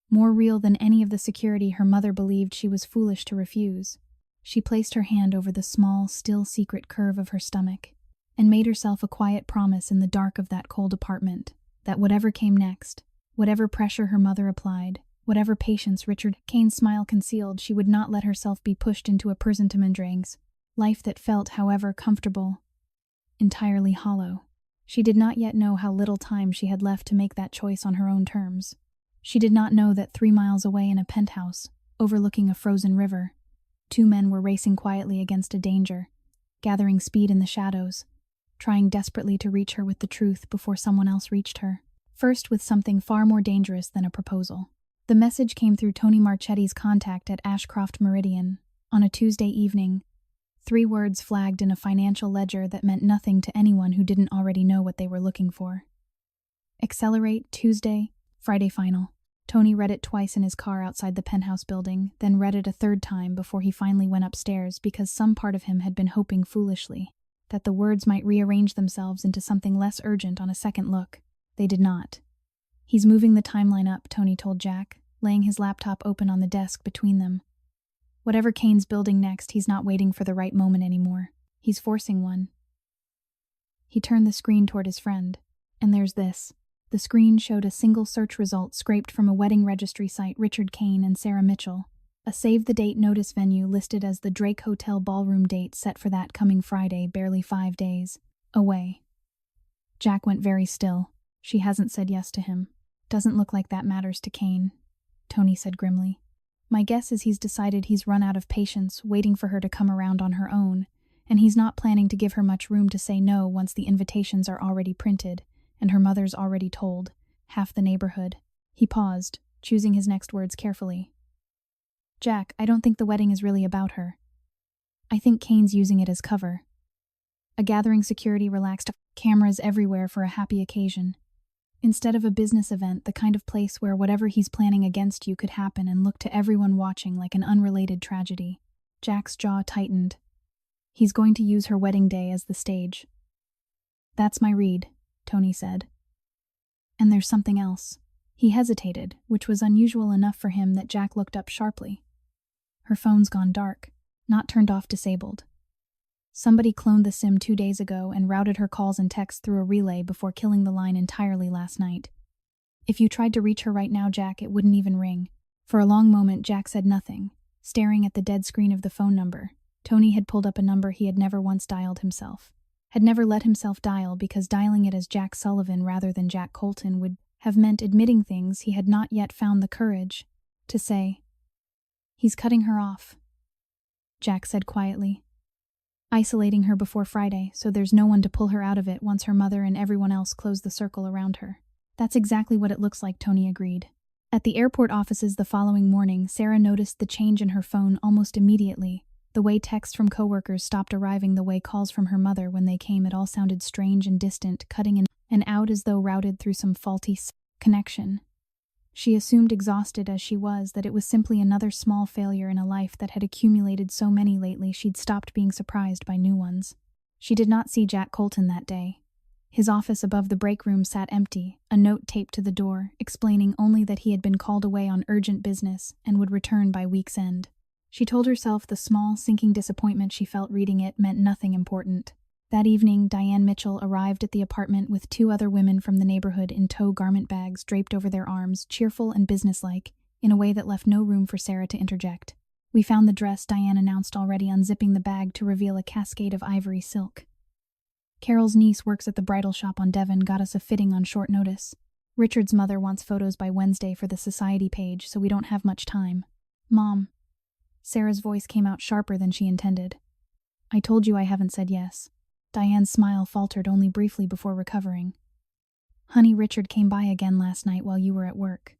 More real than any of the security her mother believed she was foolish to refuse. She placed her hand over the small, still secret curve of her stomach and made herself a quiet promise in the dark of that cold apartment that whatever came next, whatever pressure her mother applied, whatever patience Richard Kane's smile concealed, she would not let herself be pushed into a presentiment life that felt, however comfortable, entirely hollow. She did not yet know how little time she had left to make that choice on her own terms. She did not know that 3 miles away in a penthouse, overlooking a frozen river, 2 men were racing quietly against a danger, gathering speed in the shadows, trying desperately to reach her with the truth before someone else reached her. First with something far more dangerous than a proposal. The message came through Tony Marchetti's contact at Ashcroft Meridian on a Tuesday evening. 3 words flagged in a financial ledger that meant nothing to anyone who didn't already know what they were looking for. Accelerate, Tuesday, Friday final. Tony read it twice in his car outside the penthouse building, then read it a 3rd time before he finally went upstairs because some part of him had been hoping foolishly that the words might rearrange themselves into something less urgent on a second look. They did not. He's moving the timeline up, Tony told Jack, laying his laptop open on the desk between them. Whatever Kane's building next, he's not waiting for the right moment anymore. He's forcing one. He turned the screen toward his friend. And there's this. The screen showed a single search result scraped from a wedding registry site, Richard Kane and Sarah Mitchell. A save-the-date notice venue listed as the Drake Hotel ballroom date set for that coming Friday, barely 5 days away. Jack went very still. She hasn't said yes to him. Doesn't look like that matters to Kane, Tony said grimly. My guess is he's decided he's run out of patience waiting for her to come around on her own, and he's not planning to give her much room to say no once the invitations are already printed, and her mother's already told half the neighborhood. He paused, choosing his next words carefully. Jack, I don't think the wedding is really about her. I think Kane's using it as cover. A gathering security relaxed, cameras everywhere for a happy occasion. Instead of a business event, the kind of place where whatever he's planning against you could happen and look to everyone watching like an unrelated tragedy. Jack's jaw tightened. He's going to use her wedding day as the stage. That's my read, Tony said. And there's something else. He hesitated, which was unusual enough for him that Jack looked up sharply. Her phone's gone dark, not turned off, disabled. Somebody cloned the SIM 2 days ago and routed her calls and texts through a relay before killing the line entirely last night. If you tried to reach her right now, Jack, it wouldn't even ring. For a long moment, Jack said nothing, staring at the dead screen of the phone number. Tony had pulled up a number he had never once dialed himself. Had never let himself dial because dialing it as Jack Sullivan rather than Jack Colton would have meant admitting things he had not yet found the courage to say. He's cutting her off, Jack said quietly. Isolating her before Friday, so there's no one to pull her out of it once her mother and everyone else close the circle around her. That's exactly what it looks like, Tony agreed. At the airport offices the following morning, Sarah noticed the change in her phone almost immediately. The way texts from coworkers stopped arriving, the way calls from her mother, when they came, it all sounded strange and distant, cutting in and out as though routed through some faulty connection. She assumed, exhausted as she was, that it was simply another small failure in a life that had accumulated so many lately she'd stopped being surprised by new ones. She did not see Jack Colton that day. His office above the break room sat empty, a note taped to the door, explaining only that he had been called away on urgent business and would return by week's end. She told herself the small, sinking disappointment she felt reading it meant nothing important. That evening, Diane Mitchell arrived at the apartment with 2 other women from the neighborhood in tow garment bags draped over their arms, cheerful and businesslike, in a way that left no room for Sarah to interject. We found the dress, Diane announced, already unzipping the bag to reveal a cascade of ivory silk. Carol's niece works at the bridal shop on Devon, got us a fitting on short notice. Richard's mother wants photos by Wednesday for the society page, so we don't have much time. Mom. Sarah's voice came out sharper than she intended. I told you I haven't said yes. Diane's smile faltered only briefly before recovering. Honey, Richard came by again last night while you were at work.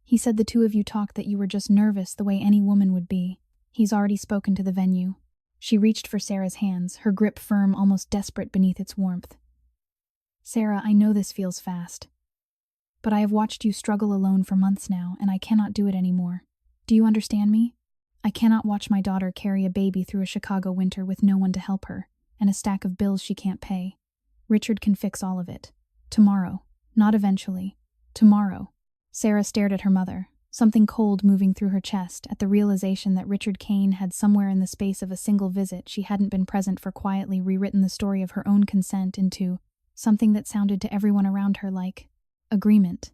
He said the two of you talked that you were just nervous the way any woman would be. He's already spoken to the venue. She reached for Sarah's hands, her grip firm, almost desperate beneath its warmth. Sarah, I know this feels fast. But I have watched you struggle alone for months now, and I cannot do it anymore. Do you understand me? I cannot watch my daughter carry a baby through a Chicago winter with no one to help her, and a stack of bills she can't pay. Richard can fix all of it. Tomorrow. Not eventually. Tomorrow. Sarah stared at her mother, something cold moving through her chest at the realization that Richard Kane had, somewhere in the space of a single visit she hadn't been present for, quietly rewritten the story of her own consent into something that sounded to everyone around her like agreement.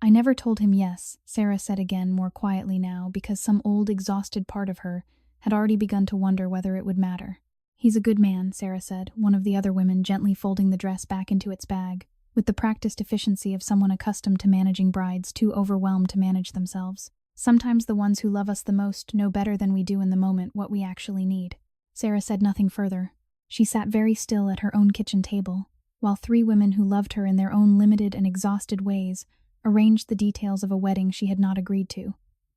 I never told him yes, Sarah said again, more quietly now, because some old, exhausted part of her had already begun to wonder whether it would matter. He's a good man, Sarah said, one of the other women gently folding the dress back into its bag, with the practiced efficiency of someone accustomed to managing brides too overwhelmed to manage themselves. Sometimes the ones who love us the most know better than we do in the moment what we actually need. Sarah said nothing further. She sat very still at her own kitchen table, while three women who loved her in their own limited and exhausted ways arranged the details of a wedding she had not agreed to,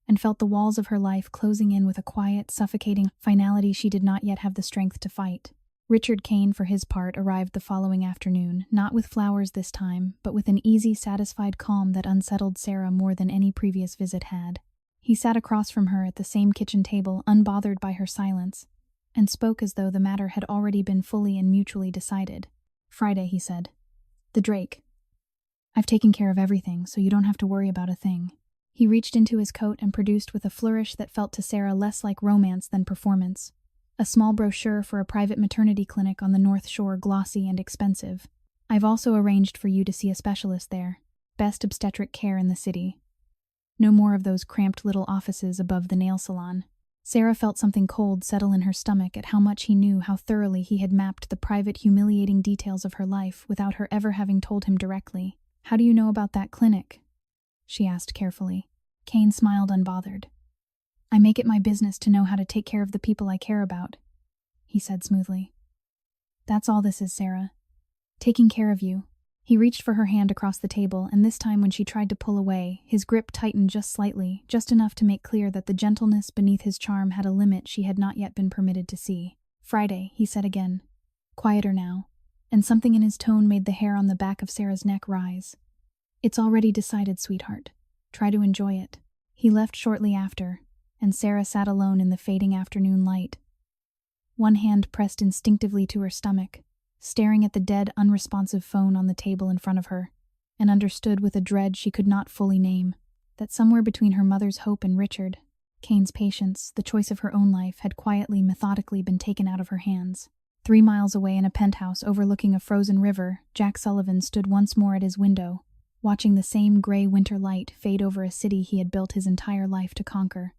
and felt the walls of her life closing in with a quiet, suffocating finality she did not yet have the strength to fight. Richard Kane, for his part, arrived the following afternoon, not with flowers this time, but with an easy, satisfied calm that unsettled Sarah more than any previous visit had. He sat across from her at the same kitchen table, unbothered by her silence, and spoke as though the matter had already been fully and mutually decided. Friday, he said. The Drake. I've taken care of everything, so you don't have to worry about a thing. He reached into his coat and produced with a flourish that felt to Sarah less like romance than performance a small brochure for a private maternity clinic on the North Shore, glossy and expensive. I've also arranged for you to see a specialist there. Best obstetric care in the city. No more of those cramped little offices above the nail salon. Sarah felt something cold settle in her stomach at how much he knew how thoroughly he had mapped the private, humiliating details of her life without her ever having told him directly. How do you know about that clinic? She asked carefully. Kane smiled unbothered. I make it my business to know how to take care of the people I care about, he said smoothly. That's all this is, Sarah. Taking care of you. He reached for her hand across the table, and this time when she tried to pull away, his grip tightened just slightly, just enough to make clear that the gentleness beneath his charm had a limit she had not yet been permitted to see. Friday, he said again. Quieter now, and something in his tone made the hair on the back of Sarah's neck rise. It's already decided, sweetheart. Try to enjoy it. He left shortly after, and Sarah sat alone in the fading afternoon light. One hand pressed instinctively to her stomach, staring at the dead, unresponsive phone on the table in front of her, and understood with a dread she could not fully name, that somewhere between her mother's hope and Richard, Kane's patience, the choice of her own life, had quietly, methodically been taken out of her hands. 3 miles away in a penthouse overlooking a frozen river, Jack Sullivan stood once more at his window, watching the same gray winter light fade over a city he had built his entire life to conquer,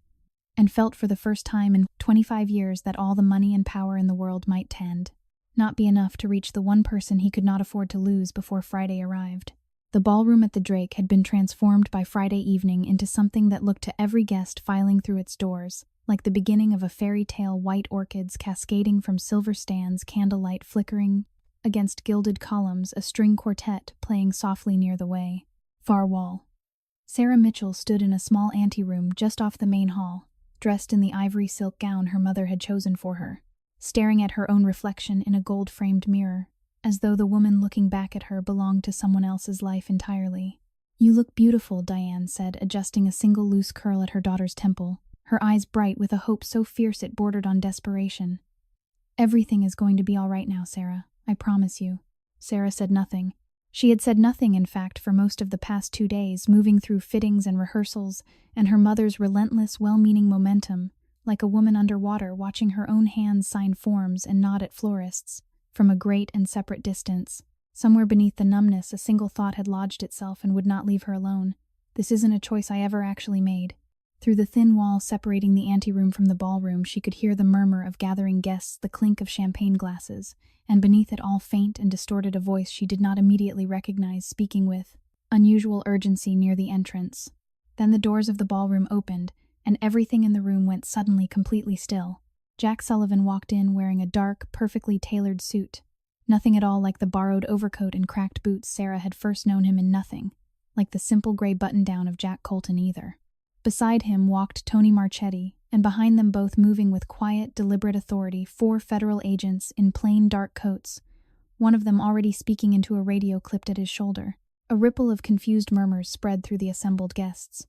and felt for the first time in 25 years that all the money and power in the world might tend not be enough to reach the one person he could not afford to lose before Friday arrived. The ballroom at the Drake had been transformed by Friday evening into something that looked to every guest filing through its doors like the beginning of a fairy tale, white orchids cascading from silver stands, candlelight flickering against gilded columns, a string quartet playing softly near the way. Far wall. Sarah Mitchell stood in a small anteroom just off the main hall, dressed in the ivory silk gown her mother had chosen for her, staring at her own reflection in a gold-framed mirror, as though the woman looking back at her belonged to someone else's life entirely. You look beautiful, Diane said, adjusting a single loose curl at her daughter's temple, her eyes bright with a hope so fierce it bordered on desperation. Everything is going to be all right now, Sarah. I promise you. Sarah said nothing. She had said nothing, in fact, for most of the past 2 days, moving through fittings and rehearsals, and her mother's relentless, well-meaning momentum, like a woman underwater watching her own hands sign forms and nod at florists, from a great and separate distance. Somewhere beneath the numbness, a single thought had lodged itself and would not leave her alone. This isn't a choice I ever actually made. Through the thin wall separating the anteroom from the ballroom, she could hear the murmur of gathering guests, the clink of champagne glasses, and beneath it all faint and distorted a voice she did not immediately recognize speaking with unusual urgency near the entrance. Then the doors of the ballroom opened, and everything in the room went suddenly completely still. Jack Sullivan walked in wearing a dark, perfectly tailored suit, Nothing at all like the borrowed overcoat and cracked boots Sarah had first known him in, nothing like the simple gray button-down of Jack Colton either. Beside him walked Tony Marchetti, and behind them both, moving with quiet, deliberate authority, 4 federal agents in plain dark coats, one of them already speaking into a radio clipped at his shoulder. A ripple of confused murmurs spread through the assembled guests.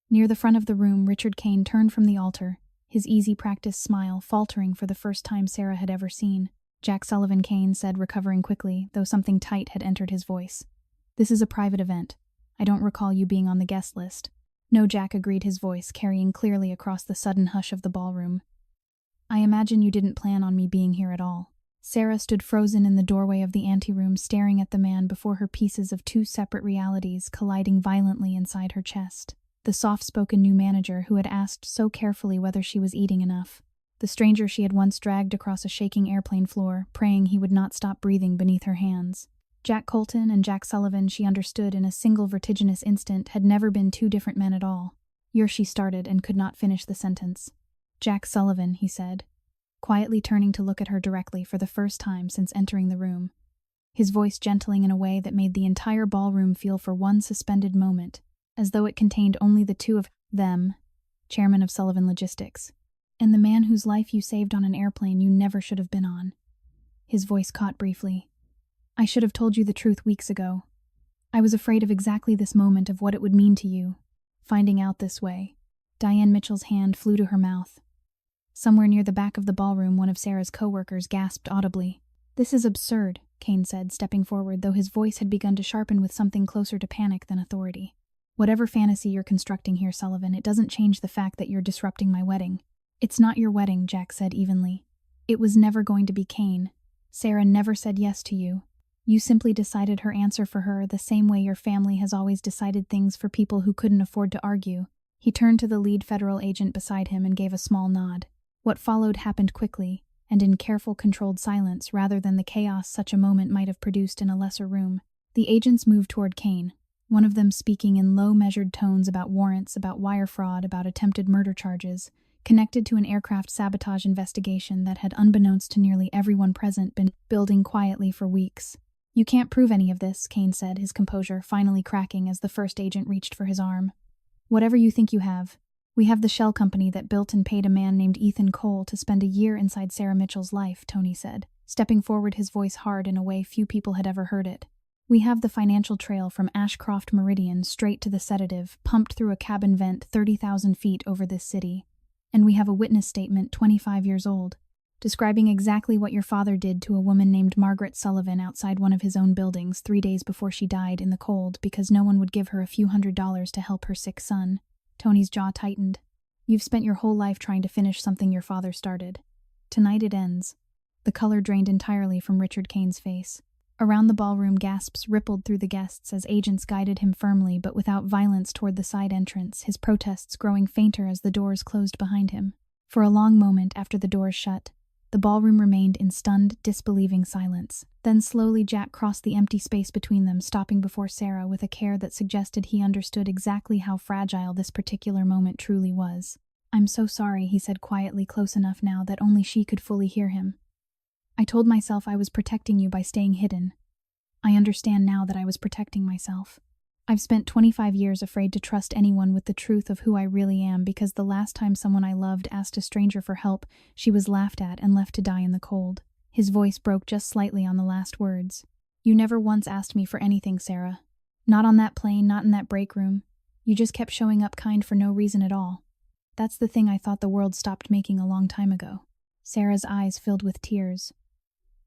Near the front of the room, Richard Kane turned from the altar, his easy practice smile faltering for the first time Sarah had ever seen. "Jack Sullivan," Kane said, recovering quickly, though something tight had entered his voice. "This is a private event. I don't recall you being on the guest list." "No, Jack," agreed, his voice carrying clearly across the sudden hush of the ballroom. "I imagine you didn't plan on me being here at all." Sarah stood frozen in the doorway of the anteroom, staring at the man before her, pieces of 2 separate realities colliding violently inside her chest. The soft-spoken new manager who had asked so carefully whether she was eating enough. The stranger she had once dragged across a shaking airplane floor, praying he would not stop breathing beneath her hands. Jack Colton and Jack Sullivan, she understood in a single vertiginous instant, had never been 2 different men at all. She started and could not finish the sentence. "Jack Sullivan," he said, quietly turning to look at her directly for the first time since entering the room, his voice gentling in a way that made the entire ballroom feel for one suspended moment, as though it contained only the 2 of them, chairman of Sullivan Logistics, and the man whose life you saved on an airplane you never should have been on. His voice caught briefly. "I should have told you the truth weeks ago. I was afraid of exactly this moment, of what it would mean to you, finding out this way." Diane Mitchell's hand flew to her mouth. Somewhere near the back of the ballroom, one of Sarah's co-workers gasped audibly. "This is absurd," Kane said, stepping forward, though his voice had begun to sharpen with something closer to panic than authority. "Whatever fantasy you're constructing here, Sullivan, it doesn't change the fact that you're disrupting my wedding." "It's not your wedding," Jack said evenly. "It was never going to be, Kane. Sarah never said yes to you. You simply decided her answer for her, the same way your family has always decided things for people who couldn't afford to argue." He turned to the lead federal agent beside him and gave a small nod. What followed happened quickly, and in careful, controlled silence, rather than the chaos such a moment might have produced in a lesser room. The agents moved toward Kane, one of them speaking in low, measured tones about warrants, about wire fraud, about attempted murder charges, connected to an aircraft sabotage investigation that had, unbeknownst to nearly everyone present, been building quietly for weeks. "You can't prove any of this," Kane said, his composure finally cracking as the first agent reached for his arm. "Whatever you think you have. We have the shell company that built and paid a man named Ethan Cole to spend a year inside Sarah Mitchell's life," Tony said, stepping forward, his voice hard in a way few people had ever heard it. "We have the financial trail from Ashcroft Meridian straight to the sedative, pumped through a cabin vent 30,000 feet over this city. And we have a witness statement 25 years old, describing exactly what your father did to a woman named Margaret Sullivan outside one of his own buildings 3 days before she died in the cold because no one would give her a few $100s to help her sick son." Tony's jaw tightened. "You've spent your whole life trying to finish something your father started. Tonight it ends." The color drained entirely from Richard Kane's face. Around the ballroom, gasps rippled through the guests as agents guided him firmly but without violence toward the side entrance, his protests growing fainter as the doors closed behind him. For a long moment after the doors shut, the ballroom remained in stunned, disbelieving silence. Then slowly Jack crossed the empty space between them, stopping before Sarah with a care that suggested he understood exactly how fragile this particular moment truly was. "I'm so sorry," he said quietly, close enough now that only she could fully hear him. "I told myself I was protecting you by staying hidden. I understand now that I was protecting myself. I've spent 25 years afraid to trust anyone with the truth of who I really am because the last time someone I loved asked a stranger for help, she was laughed at and left to die in the cold." His voice broke just slightly on the last words. "You never once asked me for anything, Sarah. Not on that plane, not in that break room. You just kept showing up kind for no reason at all. That's the thing I thought the world stopped making a long time ago." Sarah's eyes filled with tears.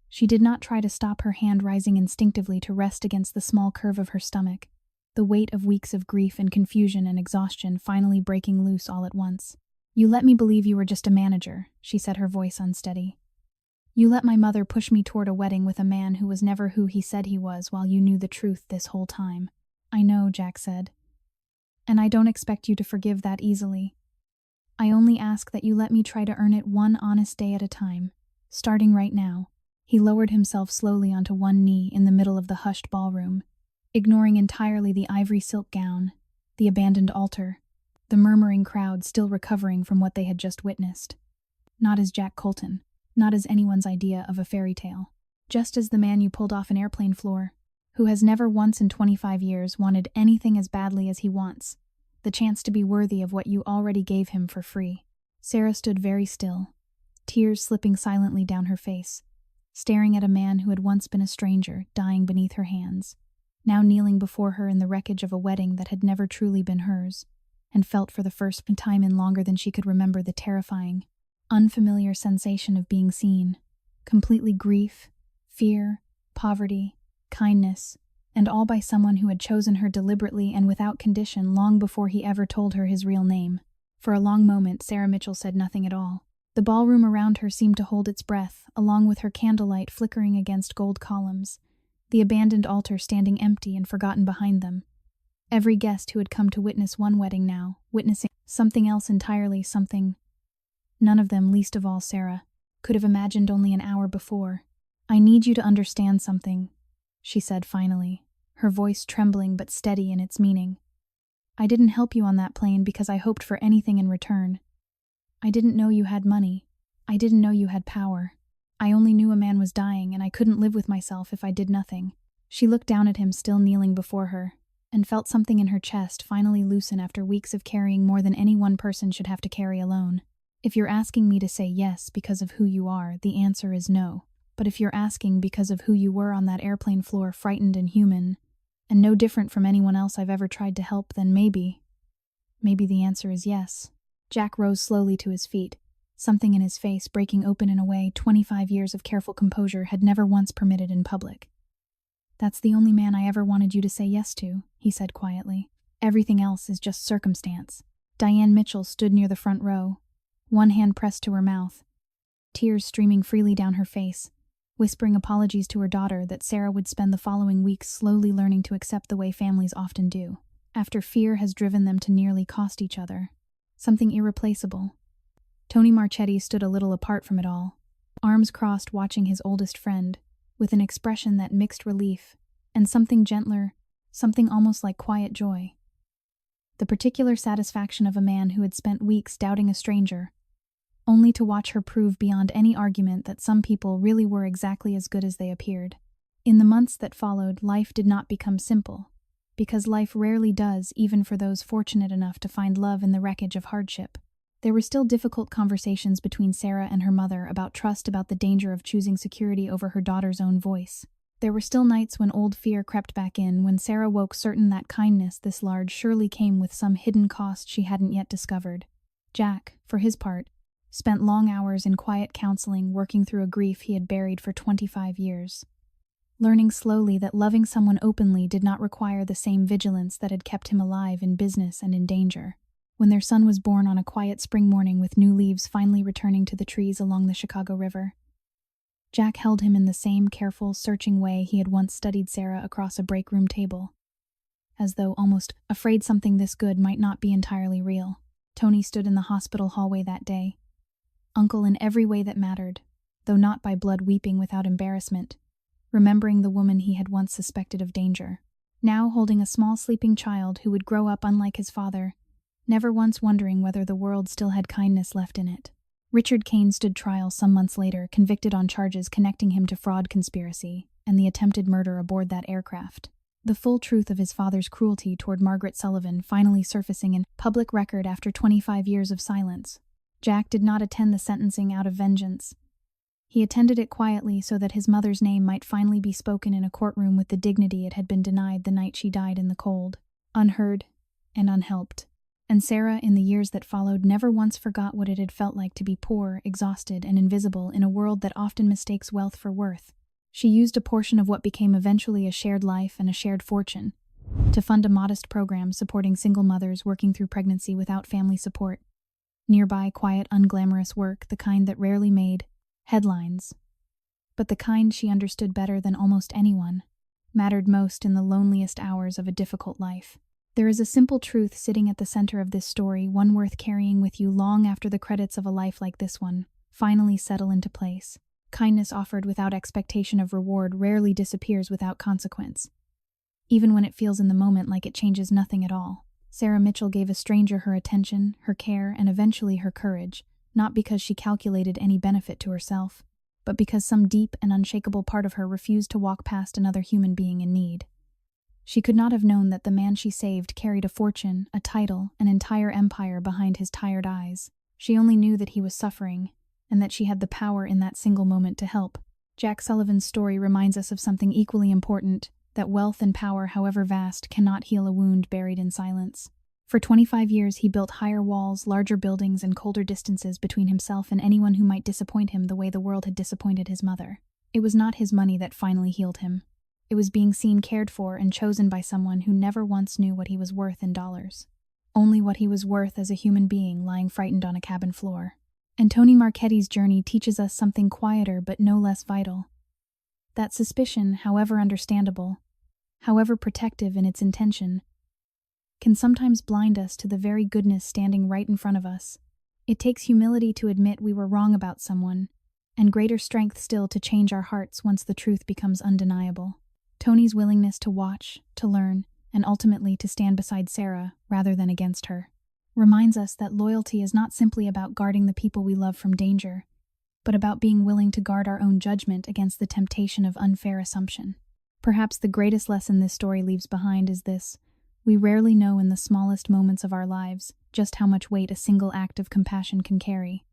She did not try to stop, her hand rising instinctively to rest against the small curve of her stomach, the weight of weeks of grief and confusion and exhaustion finally breaking loose all at once. "You let me believe you were just a manager," she said, her voice unsteady. "You let my mother push me toward a wedding with a man who was never who he said he was while you knew the truth this whole time." "I know," Jack said. "And I don't expect you to forgive that easily. I only ask that you let me try to earn it one honest day at a time, starting right now." He lowered himself slowly onto one knee in the middle of the hushed ballroom, ignoring entirely the ivory silk gown, the abandoned altar, the murmuring crowd still recovering from what they had just witnessed. Not as Jack Colton, not as anyone's idea of a fairy tale. just as the man you pulled off an airplane floor, who has never once in 25 years wanted anything as badly as he wants, the chance to be worthy of what you already gave him for free. Sarah stood very still, tears slipping silently down her face, staring at a man who had once been a stranger, dying beneath her hands, now kneeling before her in the wreckage of a wedding that had never truly been hers, and felt for the first time in longer than she could remember the terrifying, unfamiliar sensation of being seen, completely grief, fear, poverty, kindness, and all by someone who had chosen her deliberately and without condition long before he ever told her his real name. For a long moment, Sarah Mitchell said nothing at all. The ballroom around her seemed to hold its breath, along with her candlelight flickering against gold columns, the abandoned altar standing empty and forgotten behind them. Every guest who had come to witness one wedding now, witnessing something else entirely, something none of them, least of all Sarah, could have imagined only an hour before. "I need you to understand something," she said finally, her voice trembling but steady in its meaning. "I didn't help you on that plane because I hoped for anything in return. I didn't know you had money. I didn't know you had power. I only knew a man was dying, and I couldn't live with myself if I did nothing." She looked down at him, still kneeling before her, and felt something in her chest finally loosen after weeks of carrying more than any one person should have to carry alone. "If you're asking me to say yes because of who you are, the answer is no. But if you're asking because of who you were on that airplane floor, frightened and human, and no different from anyone else I've ever tried to help, then maybe the answer is yes." Jack rose slowly to his feet, something in his face breaking open in a way 25 years of careful composure had never once permitted in public. "That's the only man I ever wanted you to say yes to," he said quietly. "Everything else is just circumstance." Diane Mitchell stood near the front row, one hand pressed to her mouth, tears streaming freely down her face, whispering apologies to her daughter that Sarah would spend the following weeks slowly learning to accept the way families often do, after fear has driven them to nearly cost each other something irreplaceable. Tony Marchetti stood a little apart from it all, arms crossed watching his oldest friend, with an expression that mixed relief and something gentler, something almost like quiet joy. The particular satisfaction of a man who had spent weeks doubting a stranger, only to watch her prove beyond any argument that some people really were exactly as good as they appeared. In the months that followed, life did not become simple, because life rarely does, even for those fortunate enough to find love in the wreckage of hardship. There were still difficult conversations between Sarah and her mother about trust, about the danger of choosing security over her daughter's own voice. There were still nights when old fear crept back in, when Sarah woke certain that kindness this large surely came with some hidden cost she hadn't yet discovered. Jack, for his part, spent long hours in quiet counseling, working through a grief he had buried for 25 years. Learning slowly that loving someone openly did not require the same vigilance that had kept him alive in business and in danger. When their son was born on a quiet spring morning with new leaves finally returning to the trees along the Chicago River, Jack held him in the same careful, searching way he had once studied Sarah across a break room table, as though almost afraid something this good might not be entirely real. Tony stood in the hospital hallway that day, uncle in every way that mattered, though not by blood, weeping without embarrassment, remembering the woman he had once suspected of danger, now holding a small sleeping child who would grow up unlike his father, never once wondering whether the world still had kindness left in it. Richard Kane stood trial some months later, convicted on charges connecting him to fraud conspiracy and the attempted murder aboard that aircraft. The full truth of his father's cruelty toward Margaret Sullivan finally surfacing in public record after 25 years of silence. Jack did not attend the sentencing out of vengeance. He attended it quietly so that his mother's name might finally be spoken in a courtroom with the dignity it had been denied the night she died in the cold, unheard and unhelped. And Sarah, in the years that followed, never once forgot what it had felt like to be poor, exhausted, and invisible in a world that often mistakes wealth for worth. She used a portion of what became eventually a shared life and a shared fortune to fund a modest program supporting single mothers working through pregnancy without family support. Nearby, quiet, unglamorous work, the kind that rarely made headlines, but the kind she understood better than almost anyone, mattered most in the loneliest hours of a difficult life. There is a simple truth sitting at the center of this story, one worth carrying with you long after the credits of a life like this one finally settle into place. Kindness offered without expectation of reward rarely disappears without consequence, even when it feels in the moment like it changes nothing at all. Sarah Mitchell gave a stranger her attention, her care, and eventually her courage, not because she calculated any benefit to herself, but because some deep and unshakable part of her refused to walk past another human being in need. She could not have known that the man she saved carried a fortune, a title, an entire empire behind his tired eyes. She only knew that he was suffering, and that she had the power in that single moment to help. Jack Sullivan's story reminds us of something equally important, that wealth and power, however vast, cannot heal a wound buried in silence. For 25 years he built higher walls, larger buildings, and colder distances between himself and anyone who might disappoint him the way the world had disappointed his mother. It was not his money that finally healed him. It was being seen, cared for, and chosen by someone who never once knew what he was worth in dollars. Only what he was worth as a human being lying frightened on a cabin floor. And Tony Marchetti's journey teaches us something quieter but no less vital. That suspicion, however understandable, however protective in its intention, can sometimes blind us to the very goodness standing right in front of us. It takes humility to admit we were wrong about someone, and greater strength still to change our hearts once the truth becomes undeniable. Tony's willingness to watch, to learn, and ultimately to stand beside Sarah rather than against her reminds us that loyalty is not simply about guarding the people we love from danger, but about being willing to guard our own judgment against the temptation of unfair assumption. Perhaps the greatest lesson this story leaves behind is this: we rarely know in the smallest moments of our lives just how much weight a single act of compassion can carry.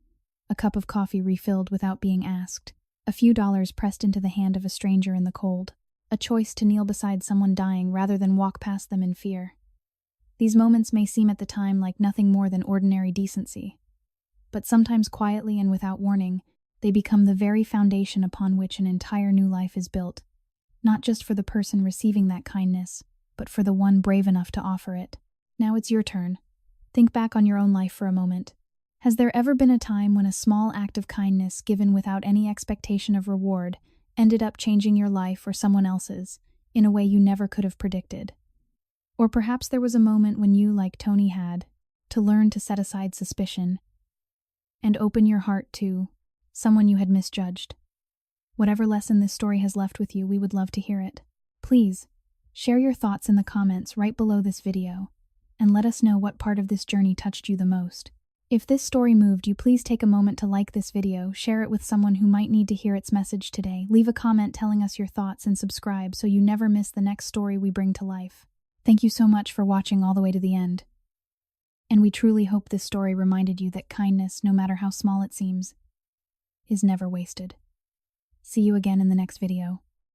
A cup of coffee refilled without being asked, a few dollars pressed into the hand of a stranger in the cold, a choice to kneel beside someone dying rather than walk past them in fear. These moments may seem at the time like nothing more than ordinary decency, but sometimes quietly and without warning, they become the very foundation upon which an entire new life is built, not just for the person receiving that kindness, but for the one brave enough to offer it. Now it's your turn. Think back on your own life for a moment. Has there ever been a time when a small act of kindness given without any expectation of reward ended up changing your life or someone else's in a way you never could have predicted? Or perhaps there was a moment when you, like Tony had, to learn to set aside suspicion and open your heart to someone you had misjudged. Whatever lesson this story has left with you, we would love to hear it. Please, share your thoughts in the comments right below this video, and let us know what part of this journey touched you the most. If this story moved you, please take a moment to like this video, share it with someone who might need to hear its message today, leave a comment telling us your thoughts, and subscribe so you never miss the next story we bring to life. Thank you so much for watching all the way to the end. And we truly hope this story reminded you that kindness, no matter how small it seems, is never wasted. See you again in the next video.